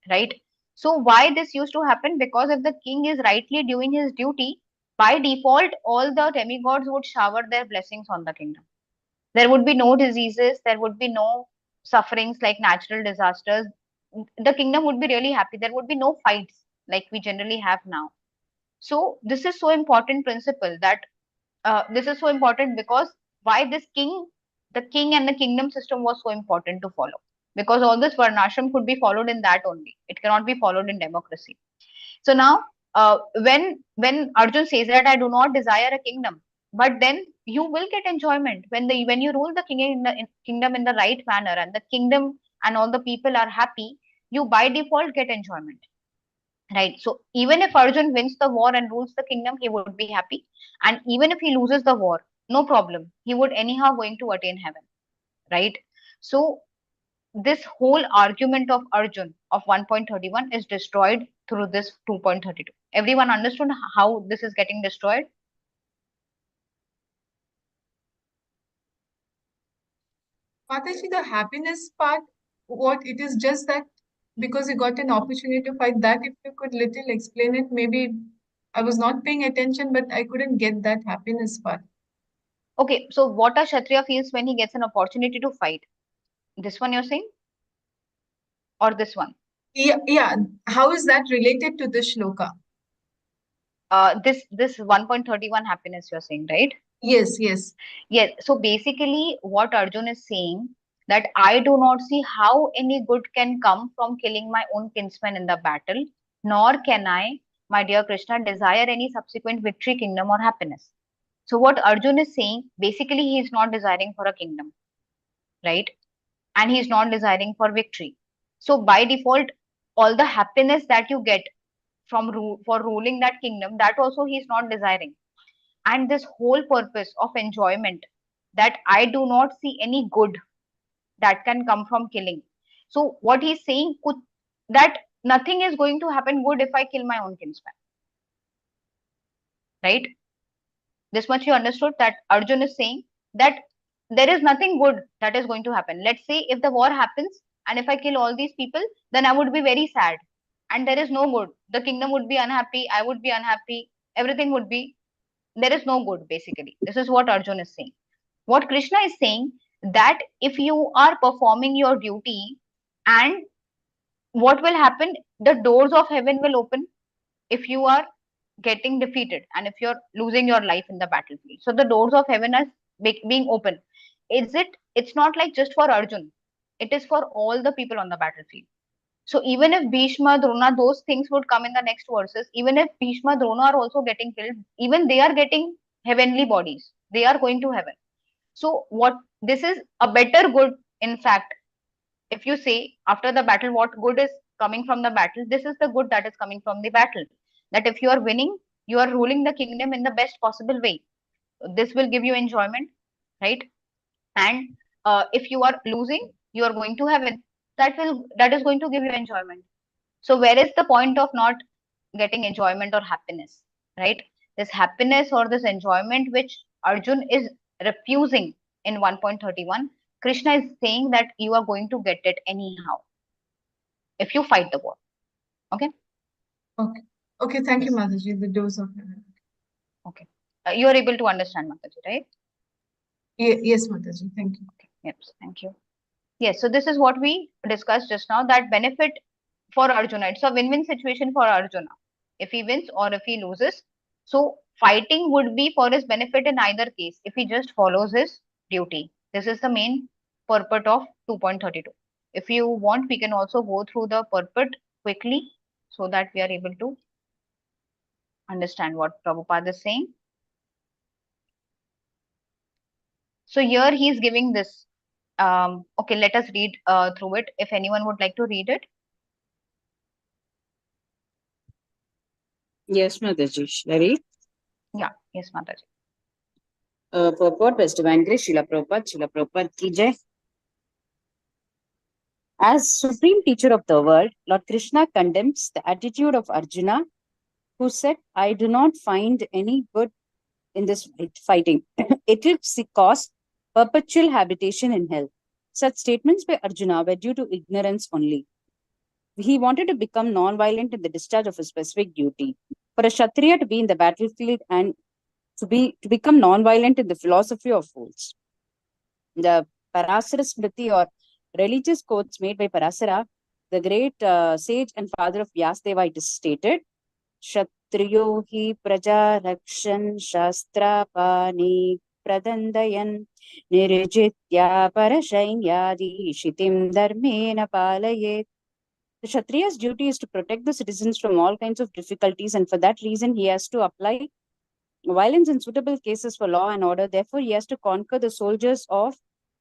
right? So why this used to happen? Because if the king is rightly doing his duty, by default, all the demigods would shower their blessings on the kingdom. There would be no diseases, there would be no sufferings like natural disasters. The kingdom would be really happy. There would be no fights like we generally have now. So this is so important principle, that this is so important because why this the king and the kingdom system was so important to follow, because all this varnashram could be followed in that only. It cannot be followed in democracy. So now, when Arjun says that I do not desire a kingdom, but then you will get enjoyment when you rule the kingdom in the right manner, and the kingdom and all the people are happy. You by default get enjoyment, right? So even if Arjun wins the war and rules the kingdom, he would be happy, and even if he loses the war, no problem. He would anyhow going to attain heaven, right? So this whole argument of Arjun of 1.31 is destroyed through this 2.32. Everyone understood how this is getting destroyed? Mataji, the happiness part, what it is just that because you got an opportunity to fight that, if you could little explain it, maybe I was not paying attention, but I couldn't get that happiness part. Okay, so what a Kshatriya feels when he gets an opportunity to fight? This one you're saying? Or this one? Yeah. How is that related to this shloka? This 1.31 happiness you're saying, right? Yes. Yes. So basically, what Arjun is saying, that I do not see how any good can come from killing my own kinsman in the battle, nor can I, my dear Krishna, desire any subsequent victory, kingdom, or happiness. So what Arjun is saying, basically, he is not desiring for a kingdom, right? And he is not desiring for victory. So by default, all the happiness that you get from for ruling that kingdom, that also he is not desiring. And this whole purpose of enjoyment, that I do not see any good that can come from killing. So what he's saying, that nothing is going to happen good if I kill my own kinsman, right? This much you understood, that Arjun is saying that there is nothing good that is going to happen. Let's say if the war happens and if I kill all these people, then I would be very sad, and there is no good. The kingdom would be unhappy, I would be unhappy, everything would be, there is no good. Basically, this is what Arjun is saying. What Krishna is saying, that if you are performing your duty, and what will happen, the doors of heaven will open if you are getting defeated and if you're losing your life in the battlefield. So the doors of heaven are being open. It's not like just for Arjun, it is for all the people on the battlefield. So even if Bhishma, Drona, those things would come in the next verses, even if Bhishma, Drona are also getting killed, even they are getting heavenly bodies, they are going to heaven. So what, this is a better good. In fact, if you say after the battle, what good is coming from the battle, this is the good that is coming from the battle. That if you are winning, you are ruling the kingdom in the best possible way. This will give you enjoyment, right? And if you are losing, you are going to heaven. That is going to give you enjoyment. So where is the point of not getting enjoyment or happiness, right? this happiness or this enjoyment which Arjun is refusing in 1.31, Krishna is saying that you are going to get it anyhow if you fight the war. Okay. Okay. Okay. Thank you, Mataji. The dose of. Okay. You are able to understand, Mataji, right? Yes, Mataji. Thank you. Okay. Yes. Thank you. Yes. So this is what we discussed just now. That benefit for Arjuna. It's a win-win situation for Arjuna. If he wins or if he loses. So fighting would be for his benefit in either case if he just follows his duty. This is the main purport of 2.32. If you want, we can also go through the purport quickly so that we are able to understand what Prabhupada is saying. So here he is giving this. Okay, let us read through it. If anyone would like to read it. Yes, Mataji. Ready? Yeah, yes, Mataji. Purport was Divine Grace, Srila Prabhupada ki jai. As supreme teacher of the world, Lord Krishna condemns the attitude of Arjuna, who said, I do not find any good in this fighting. It will cause perpetual habitation in hell. Such statements by Arjuna were due to ignorance only. He wanted to become non-violent in the discharge of a specific duty. For a Kshatriya to be in the battlefield and to become non-violent in the philosophy of fools. The Parasara Smriti or religious quotes made by Parasara, the great sage and father of Vyasdeva, it is stated, Kshatriyo hi praja rakshan shastra pani pradandayan nirjitya parashainyadi shitim dharmena palayet. The Kshatriya's duty is to protect the citizens from all kinds of difficulties, and for that reason, he has to apply violence in suitable cases for law and order. Therefore, he has to conquer the soldiers of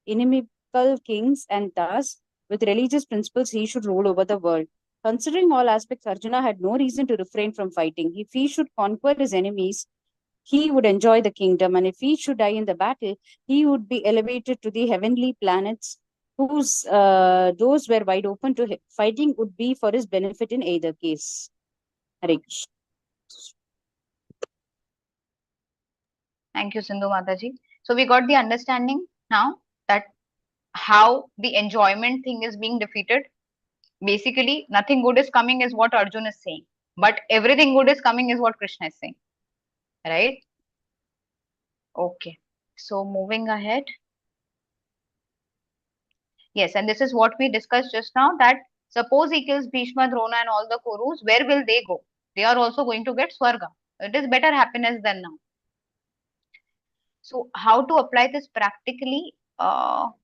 inimical kings, and thus, with religious principles, he should rule over the world. Considering all aspects, Arjuna had no reason to refrain from fighting. If he should conquer his enemies, he would enjoy the kingdom, and if he should die in the battle, he would be elevated to the heavenly planets, whose doors were wide open to him. Fighting would be for his benefit in either case. Hare Krishna. Thank you, Sindhu Mataji. So we got the understanding now that how the enjoyment thing is being defeated. Basically, nothing good is coming is what Arjun is saying, but everything good is coming is what Krishna is saying, right? Okay. So moving ahead. Yes, and this is what we discussed just now, that suppose he kills Bhishma, Drona and all the Kurus, where will they go? They are also going to get Swarga. It is better happiness than now. So how to apply this practically? How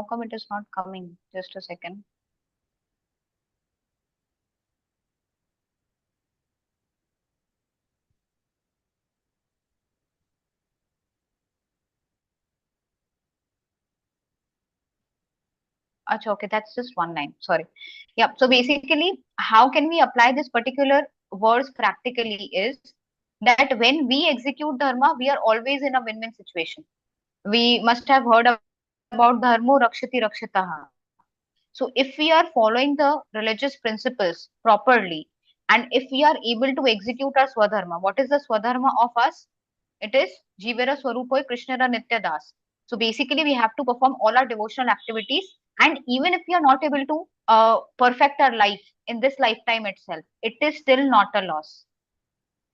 come it is not coming? Just a second. Achha, okay, that's just one line. Sorry. Yeah. So basically, how can we apply this particular words practically is that when we execute dharma, we are always in a win-win situation. We must have heard about dharmo rakshati rakshitaha. So if we are following the religious principles properly, and if we are able to execute our swadharma, what is the swadharma of us? It is Jivera Swarupoy Krishnara Nitya Das. So basically, we have to perform all our devotional activities, and even if we are not able to perfect our life in this lifetime itself, it is still not a loss.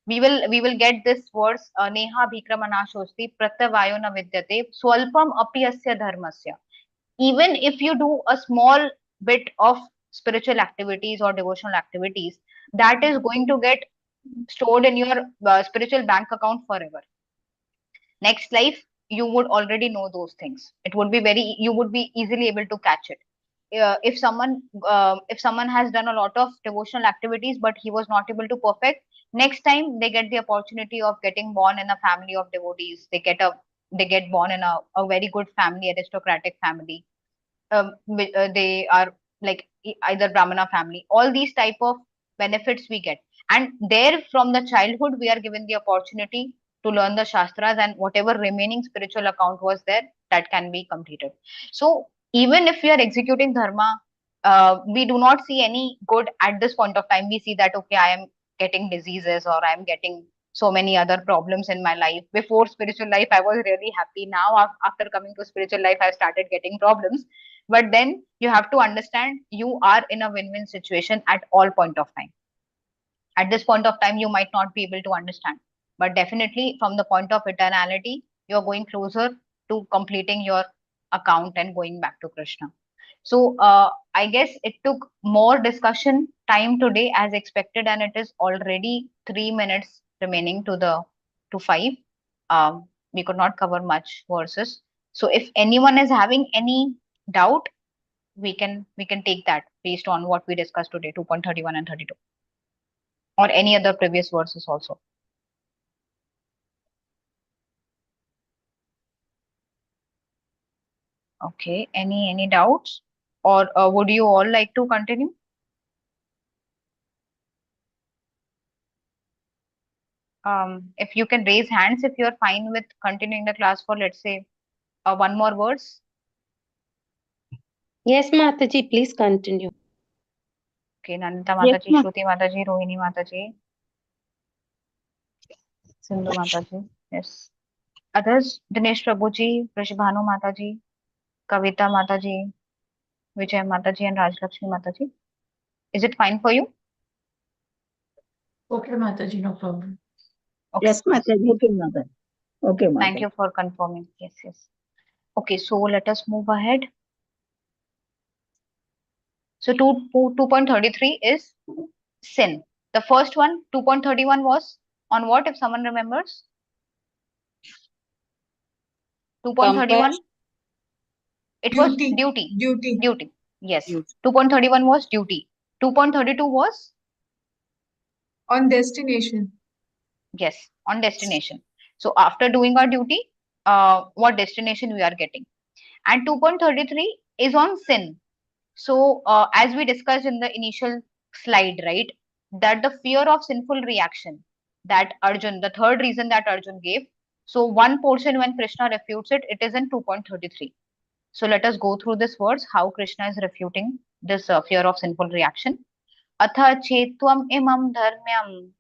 We will get this verse Neha Bhikramana Shosti Pratyavayo na Vidyate Swalpam api asya dharmasya. Even if you do a small bit of spiritual activities or devotional activities, that is going to get stored in your spiritual bank account forever. Next life, you would already know those things. It would be you would be easily able to catch it. If someone has done a lot of devotional activities but he was not able to perfect, next time they get the opportunity of getting born in a family of devotees. They get born in a very good family, aristocratic family. They are like either Brahmana family. All these type of benefits we get, and there from the childhood we are given the opportunity to learn the shastras, and whatever remaining spiritual account was there, that can be completed. So even if we are executing dharma, we do not see any good at this point of time. We see that okay, I am getting diseases or I am getting so many other problems in my life. Before spiritual life, I was really happy. Now, after coming to spiritual life, I started getting problems. But then you have to understand you are in a win-win situation at all point of time. At this point of time, you might not be able to understand, but definitely from the point of eternality, you're going closer to completing your account and going back to Krishna. So I guess it took more discussion time today as expected, and it is already 3 minutes remaining to 5. We could not cover much verses. So if anyone is having any doubt, we can take that based on what we discussed today, 2.31 and 32, or any other previous verses also. Okay, any doubts, or would you all like to continue? If you can raise hands if you're fine with continuing the class for, let's say, one more verse. Yes, Mataji, please continue. Okay, Nandita Yes, Mataji, ma'am. Shruti Mataji, Rohini Mataji, Sindhu Mataji. Yes. Others, Dinesh Prabhuji, Vrishbhanu Mataji, Kavita Mataji, Vijay Mataji, and Rajlakshmi Mataji. Is it fine for you? Okay, Mataji, no problem. Okay. Yes, Mataji. Okay, Mother. Okay, Mother. Thank you for confirming. Yes, yes. Okay, so let us move ahead. So 2.33 is sin. The first one, 2.31, was on what, if someone remembers? 2.31, it was Duty. duty. Yes. Duty. 2.31 was duty. 2.32 was, On destination. yes, on destination. So after doing our duty, what destination we are getting. And 2.33 is on sin. So as we discussed in the initial slide, right, that the fear of sinful reaction, that Arjun, the third reason that Arjun gave. So one portion when Krishna refutes it, it is in 2.33. So let us go through this verse, how Krishna is refuting this fear of sinful reaction. Atha chetvam imam dharmyam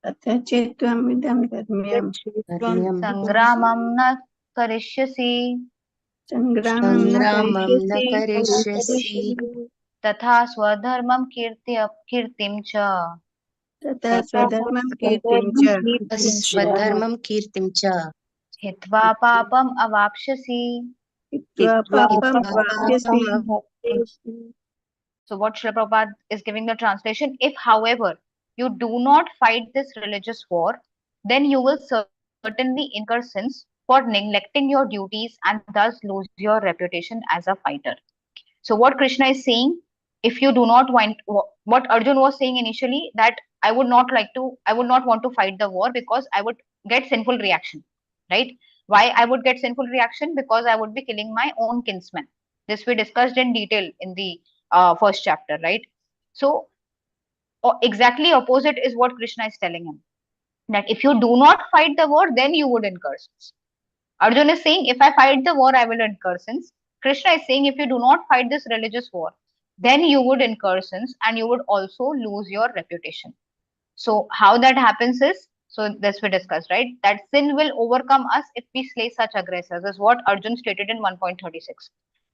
तथा चेत्त्वमिदं धर्म्यं Dharmyam sangramam na karishyasi सङ्ग्रामं न Sangramam na करिष्यसि karishyasi तथा स्वधर्मम कीर्तिम च तथा स्वधर्मं कीर्तिं च Swadharmam kirtim cha हित्वा पापम अवाप्स्यसि. हित्वा पापं वाप्स्यसि So what Srila Prabhupada is giving the translation, if however you do not fight this religious war, then you will certainly incur sins for neglecting your duties and thus lose your reputation as a fighter. So what Krishna is saying, if you do not want, what Arjun was saying initially, that I would not want to fight the war because I would get sinful reaction, right? Why I would get sinful reaction? Because I would be killing my own kinsman. This we discussed in detail in the first chapter, right? So exactly opposite is what Krishna is telling him, that if you do not fight the war, then you would incur sins. Arjun is saying, if I fight the war, I will incur sins. Krishna is saying, if you do not fight this religious war, then you would incur sins and you would also lose your reputation. So how that happens is, so this we discussed, right? That sin will overcome us if we slay such aggressors, is what Arjun stated in 1.36.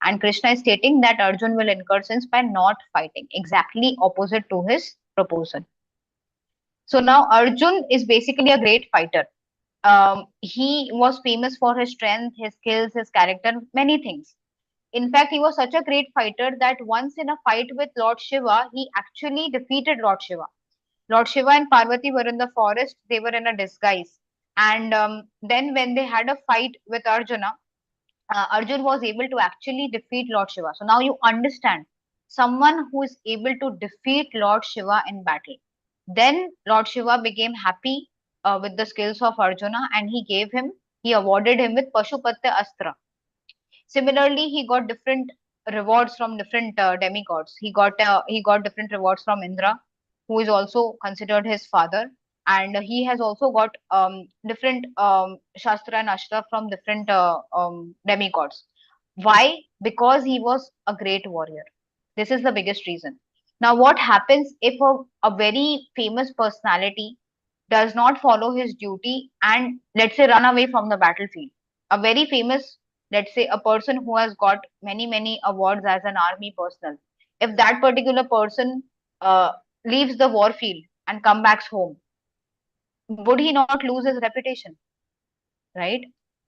And Krishna is stating that Arjun will incur sins by not fighting, exactly opposite to his proposal. So now Arjun is basically a great fighter. He was famous for his strength, his skills, his character, many things. In fact, he was such a great fighter that once in a fight with Lord Shiva, he actually defeated Lord Shiva. Lord Shiva and Parvati were in the forest, they were in a disguise. And then when they had a fight with Arjuna, Arjun was able to actually defeat Lord Shiva. So now you understand, someone who is able to defeat Lord Shiva in battle. Then Lord Shiva became happy with the skills of Arjuna, and he awarded him with Pashupatya Astra. Similarly, he got different rewards from different demigods. He got different rewards from Indra, who is also considered his father, and he has also got different shastra and ashtra from different demigods. Why? Because he was a great warrior. This is the biggest reason. Now, what happens if a very famous personality does not follow his duty and, let's say, run away from the battlefield, a very famous, let's say, a person who has got many awards as an army personnel, if that particular person uh, leaves the war field and come back home, would he not lose his reputation? Right?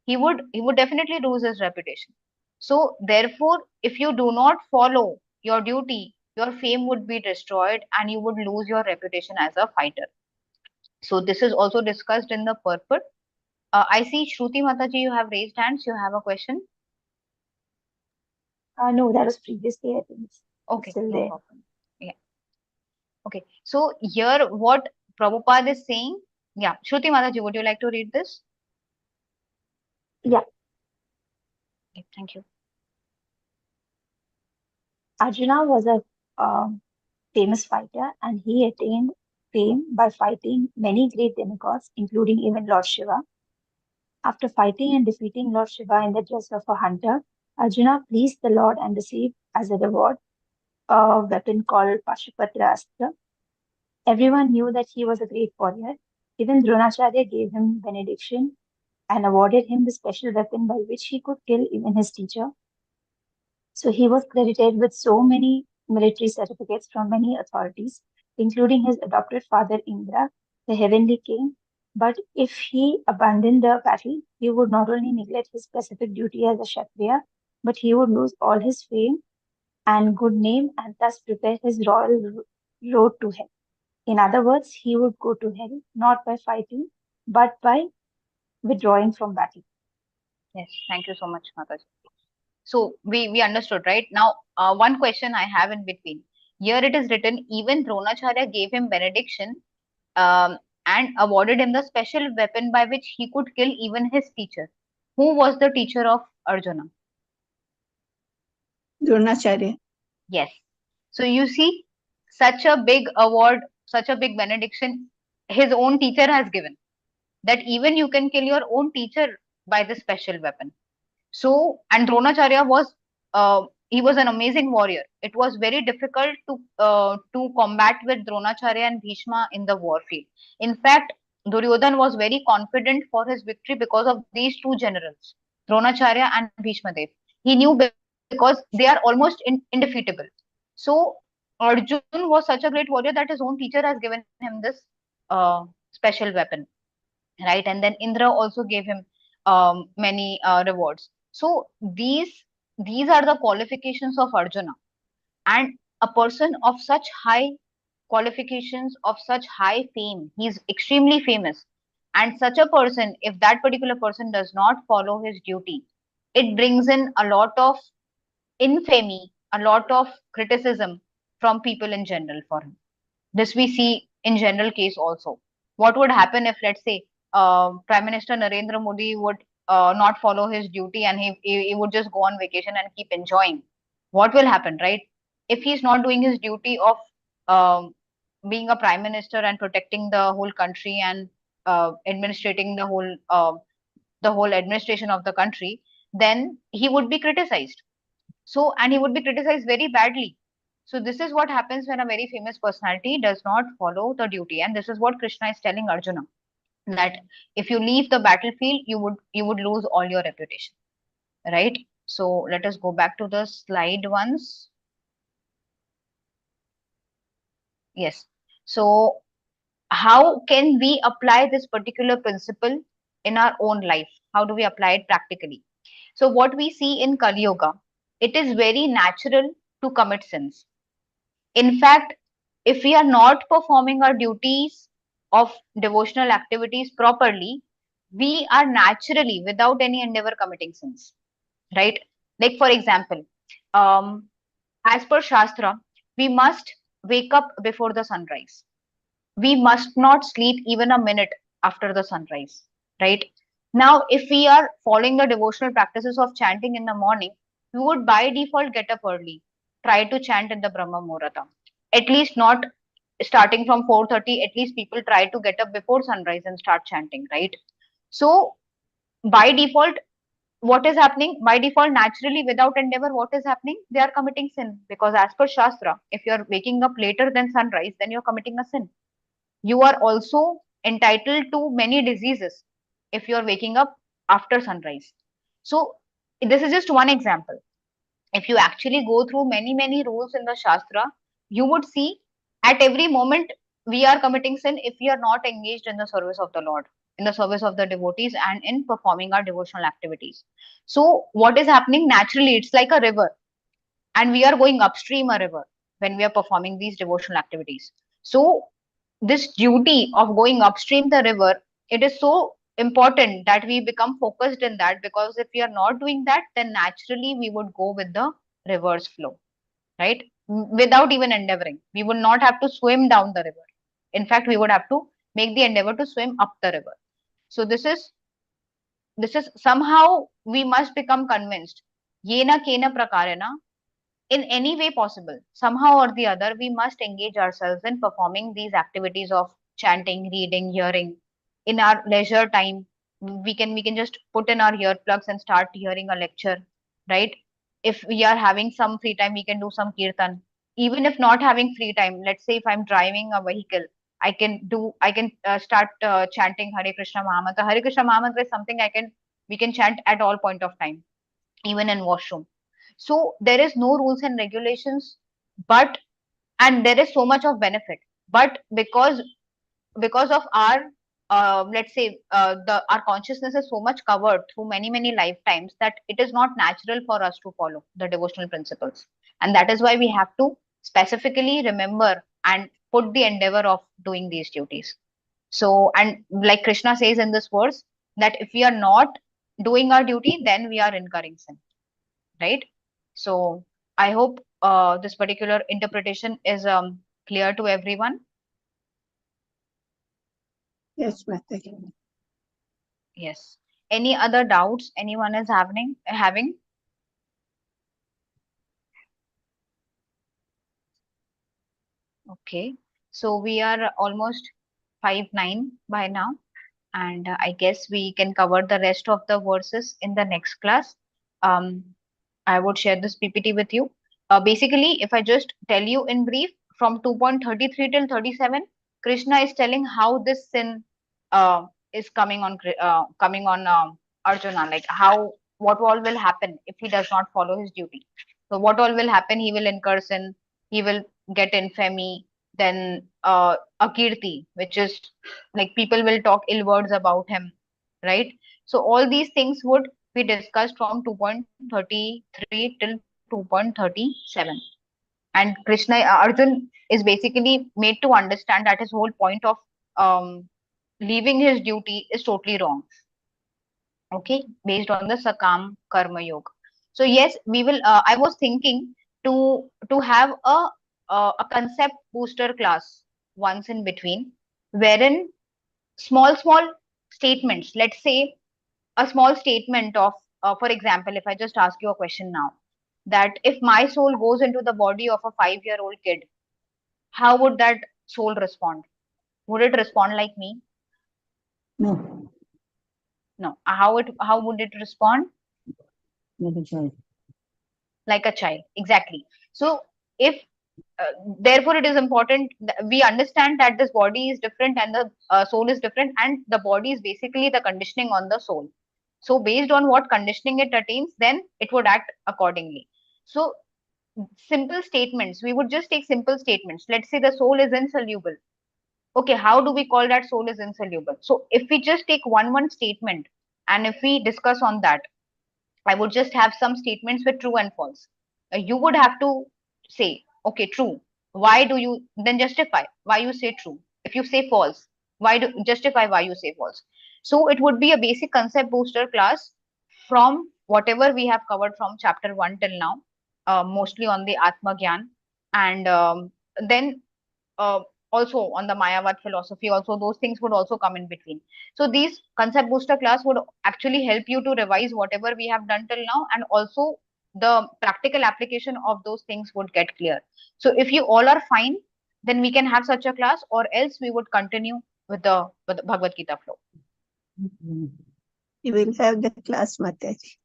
He would definitely lose his reputation. So therefore, if you do not follow your duty, your fame would be destroyed and you would lose your reputation as a fighter. So this is also discussed in the purport. I see Shruti Mataji, you have raised hands. You have a question? No, that was previously, I think it's Okay, still no there. problem. Yeah. Okay. So here what Prabhupada is saying, yeah, Shruti Mataji, would you like to read this? Yeah. Okay, thank you. Arjuna was a famous fighter, and he attained fame by fighting many great demigods, including even Lord Shiva. After fighting and defeating Lord Shiva in the dress of a hunter, Arjuna pleased the Lord and received as a reward a weapon called Pashupatra Astra. Everyone knew that he was a great warrior. Even Dronacharya gave him benediction and awarded him the special weapon by which he could kill even his teacher. So he was credited with so many military certificates from many authorities, including his adopted father Indra, the heavenly king. But if he abandoned the battle, he would not only neglect his specific duty as a Kshatriya, but he would lose all his fame and good name and thus prepare his royal road to hell. In other words, he would go to hell not by fighting, but by withdrawing from battle. Yes, thank you so much, Mataji. So we understood, right? Now, one question I have in between. Here it is written, even Dronacharya gave him benediction um, and awarded him the special weapon by which he could kill even his teacher. Who was the teacher of Arjuna? Dronacharya. Yes. So you see, such a big award, such a big benediction, his own teacher has given. That even you can kill your own teacher by this special weapon. So, and Dronacharya was, he was an amazing warrior. It was very difficult to combat with Dronacharya and Bhishma in the war field. In fact, Duryodhan was very confident for his victory because of these two generals, Dronacharya and Bhishma Dev. He knew because they are almost indefeatable. So, Arjun was such a great warrior that his own teacher has given him this special weapon, right? And then Indra also gave him many rewards. So these are the qualifications of Arjuna, and a person of such high qualifications, of such high fame, he is extremely famous, and such a person, if that particular person does not follow his duty, it brings in a lot of infamy, a lot of criticism from people in general for him. This we see in general case also. What would happen if, let's say, Prime Minister Narendra Modi would not follow his duty and he would just go on vacation and keep enjoying? What will happen, right? If he's not doing his duty of um, being a prime minister and protecting the whole country and administrating the whole administration of the country, then he would be criticized. So, and he would be criticized very badly. So this is what happens when a very famous personality does not follow the duty, and this is what Krishna is telling Arjuna, that if you leave the battlefield, you would lose all your reputation, right? So let us go back to the slide once. Yes. So how can we apply this particular principle in our own life? How do we apply it practically? So what we see in Kali Yuga, it is very natural to commit sins. In fact, if we are not performing our duties of devotional activities properly, we are naturally, without any endeavor, committing sins, right? Like, for example, um, as per Shastra, we must wake up before the sunrise. We must not sleep even a minute after the sunrise, right? Now, if we are following the devotional practices of chanting in the morning, we would by default get up early, try to chant in the Brahma Muhurta. At least not starting from 4:30, at least people try to get up before sunrise and start chanting, right? So, by default, what is happening? By default, naturally, without endeavor, what is happening? They are committing sin, because as per Shastra, if you are waking up later than sunrise, then you're committing a sin. You are also entitled to many diseases if you're waking up after sunrise. So this is just one example. If you actually go through many rules in the Shastra, you would see at every moment we are committing sin if we are not engaged in the service of the Lord, in the service of the devotees, and in performing our devotional activities. So what is happening naturally? It's like a river, and we are going upstream a river when we are performing these devotional activities. So this duty of going upstream the river, it is so important that we become focused in that, because if we are not doing that, then naturally we would go with the river's flow, right? Without even endeavoring, we would not have to swim down the river. In fact, we would have to make the endeavor to swim up the river. So this is somehow we must become convinced, yena kena prakarena, in any way possible, somehow or the other, we must engage ourselves in performing these activities of chanting, reading, hearing in our leisure time. We can just put in our earplugs and start hearing a lecture, right? If we are having some free time, we can do some kirtan. Even if not having free time, let's say if I'm driving a vehicle, I can start chanting Hare Krishna Mahamantra. Hare Krishna Mahamantra is something we can chant at all point of time, even in washroom. So there is no rules and regulations, but and there is so much of benefit. But because of our let's say the our consciousness is so much covered through many lifetimes that it is not natural for us to follow the devotional principles, and that is why we have to specifically remember and put the endeavor of doing these duties. So, and like Krishna says in this verse, that if we are not doing our duty, then we are incurring sin, right? So I hope this particular interpretation is clear to everyone. Yes, Mataji. Yes. Any other doubts anyone is having? Okay. So we are almost 5:09 by now, and I guess we can cover the rest of the verses in the next class. Um, I would share this PPT with you. Basically, if I just tell you in brief, from 2.33 till 37, Krishna is telling how this sin is coming on Arjuna, like how what all will happen if he does not follow his duty. So what all will happen? He will incur sin, he will get infamy, then akirti, which is like people will talk ill words about him, right? So all these things would be discussed from 2.33 till 2.37. And Krishna, Arjun is basically made to understand that his whole point of leaving his duty is totally wrong. Okay, based on the Sakam Karma Yoga. So yes, we will. I was thinking to have a concept booster class once in between, wherein small statements. Let's say a small statement of, for example, if I just ask you a question now, that if my soul goes into the body of a 5-year-old kid, how would that soul respond? Would it respond like me? No. No. How would it respond? Not a child. Like a child, exactly. So if therefore it is important we understand that this body is different and the soul is different, and the body is basically the conditioning on the soul. So based on what conditioning it attains, then it would act accordingly. So simple statements, we would just take simple statements. Let's say the soul is insoluble. Okay, how do we call that soul is insoluble? So if we just take one statement, and if we discuss on that, I would just have some statements with true and false. You would have to say, okay, true. Why do you then justify why you say true? If you say false, why do justify why you say false? So it would be a basic concept booster class from whatever we have covered from chapter 1 till now, mostly on the Atma Gyan, and then uh, also on the Mayavad philosophy, also those things would also come in between. So these concept booster class would actually help you to revise whatever we have done till now, and also the practical application of those things would get clear. So if you all are fine, then we can have such a class, or else we would continue with the Bhagavad Gita flow. We will have the class, Mataji.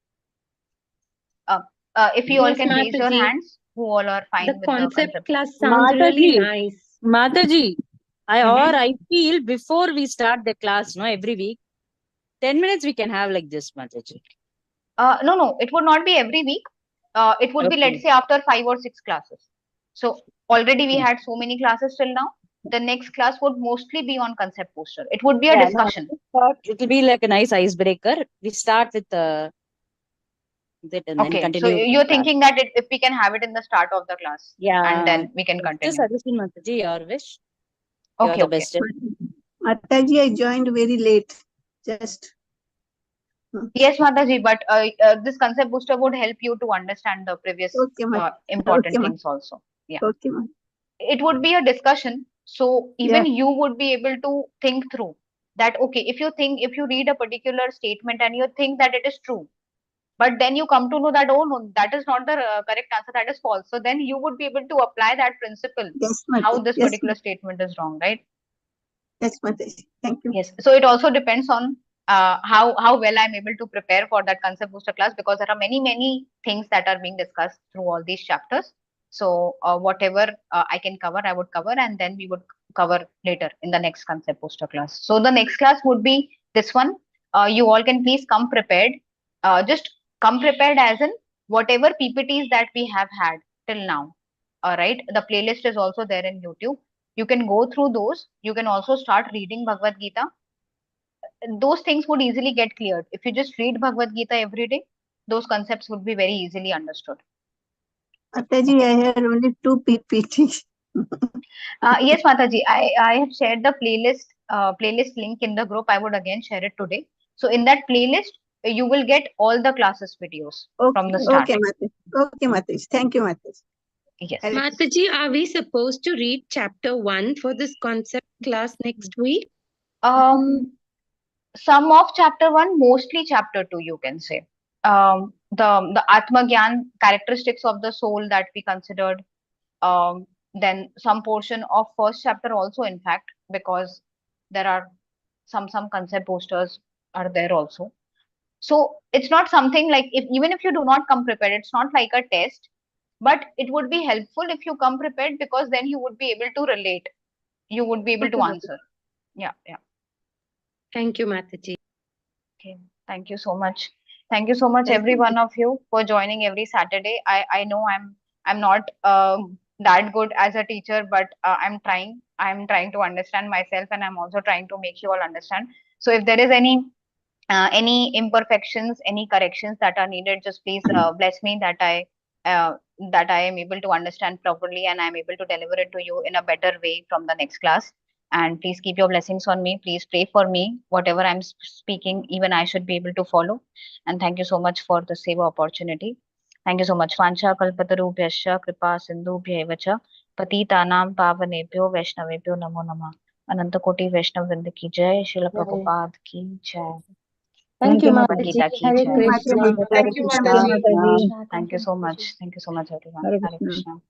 If you all Yes, can raise your Mataji. hands, who all are fine The with the concept concept. class sounds really Mataji. nice. Mataji, I feel before we start the class, no, every week, 10 minutes we can have like this, Mataji. No, it would not be every week. It would be, let's say, after 5 or 6 classes. So already we had so many classes till now. The next class would mostly be on concept poster. It would be a discussion. It will be like a nice icebreaker. We start with it and then Okay, continue. so with the you're class. thinking that if we can have it in the start of the class, and then we can continue. Just suggestion, Mataji, your wish. Okay, You're the okay. best. Mataji, I joined very late. Just. Yes, Mataji, but this concept booster would help you to understand the previous important things also. Yeah. Okay, ma'am. It would be a discussion, so even you would be able to think through that. Okay, if you read a particular statement and you think that it is true, but then you come to know that, oh no, that is not the correct answer, that is false. So then you would be able to apply that principle, how this particular statement is wrong, right? Yes, Mataji. Thank you. Yes. So it also depends on how well I'm able to prepare for that concept booster class, because there are many things that are being discussed through all these chapters. So whatever I can cover, I would cover, and then we would cover later in the next concept booster class. So the next class would be this one. You all can please come prepared. Just come prepared as in whatever PPTs that we have had till now. All right. The playlist is also there in YouTube. You can go through those. You can also start reading Bhagavad Gita. Those things would easily get cleared. If you just read Bhagavad Gita every day, those concepts would be very easily understood. Mataji, I had only 2 PPTs. Yes, Mataji, I have shared the playlist link in the group. I would again share it today. So in that playlist, you will get all the classes videos from the start. Okay, Mataji. Okay, Mataji. Thank you, Mataji. Yes. Mataji, are we supposed to read chapter 1 for this concept class next week? Some of chapter 1, mostly chapter 2, you can say. The Atma Gyan, characteristics of the soul that we considered. Then some portion of first chapter also, in fact, because there are some concept posters are there also. So it's not something like, even if you do not come prepared, it's not like a test, but it would be helpful if you come prepared, because then you would be able to relate. You would be able to answer. Yeah. Thank you, Mataji. Okay. Thank you so much. Thank you so much, every one of you, for joining every Saturday. I know I'm not that good as a teacher, but I'm trying. I'm trying to understand myself, and I'm also trying to make you all understand. So if there is any imperfections, any corrections that are needed, just please bless me that I am able to understand properly, and I'm able to deliver it to you in a better way from the next class. And please keep your blessings on me. Please pray for me. Whatever I'm speaking, even I should be able to follow. And thank you so much for the seva opportunity. Thank you so much. Vancha kalpatarubhyascha kripa sindhubhya cha patitanam pavanebhyo vaishnavebhyo namo namah. Ananta Koti Vaishnav Vrinda ki jai. Srila Prabhupada ki jai. Thank you, Bhagavad Mataji. Gita ki Hare jai. Krishna. Thank you, Mataji. Thank you so much. Thank you so much, everyone. Hare Krishna.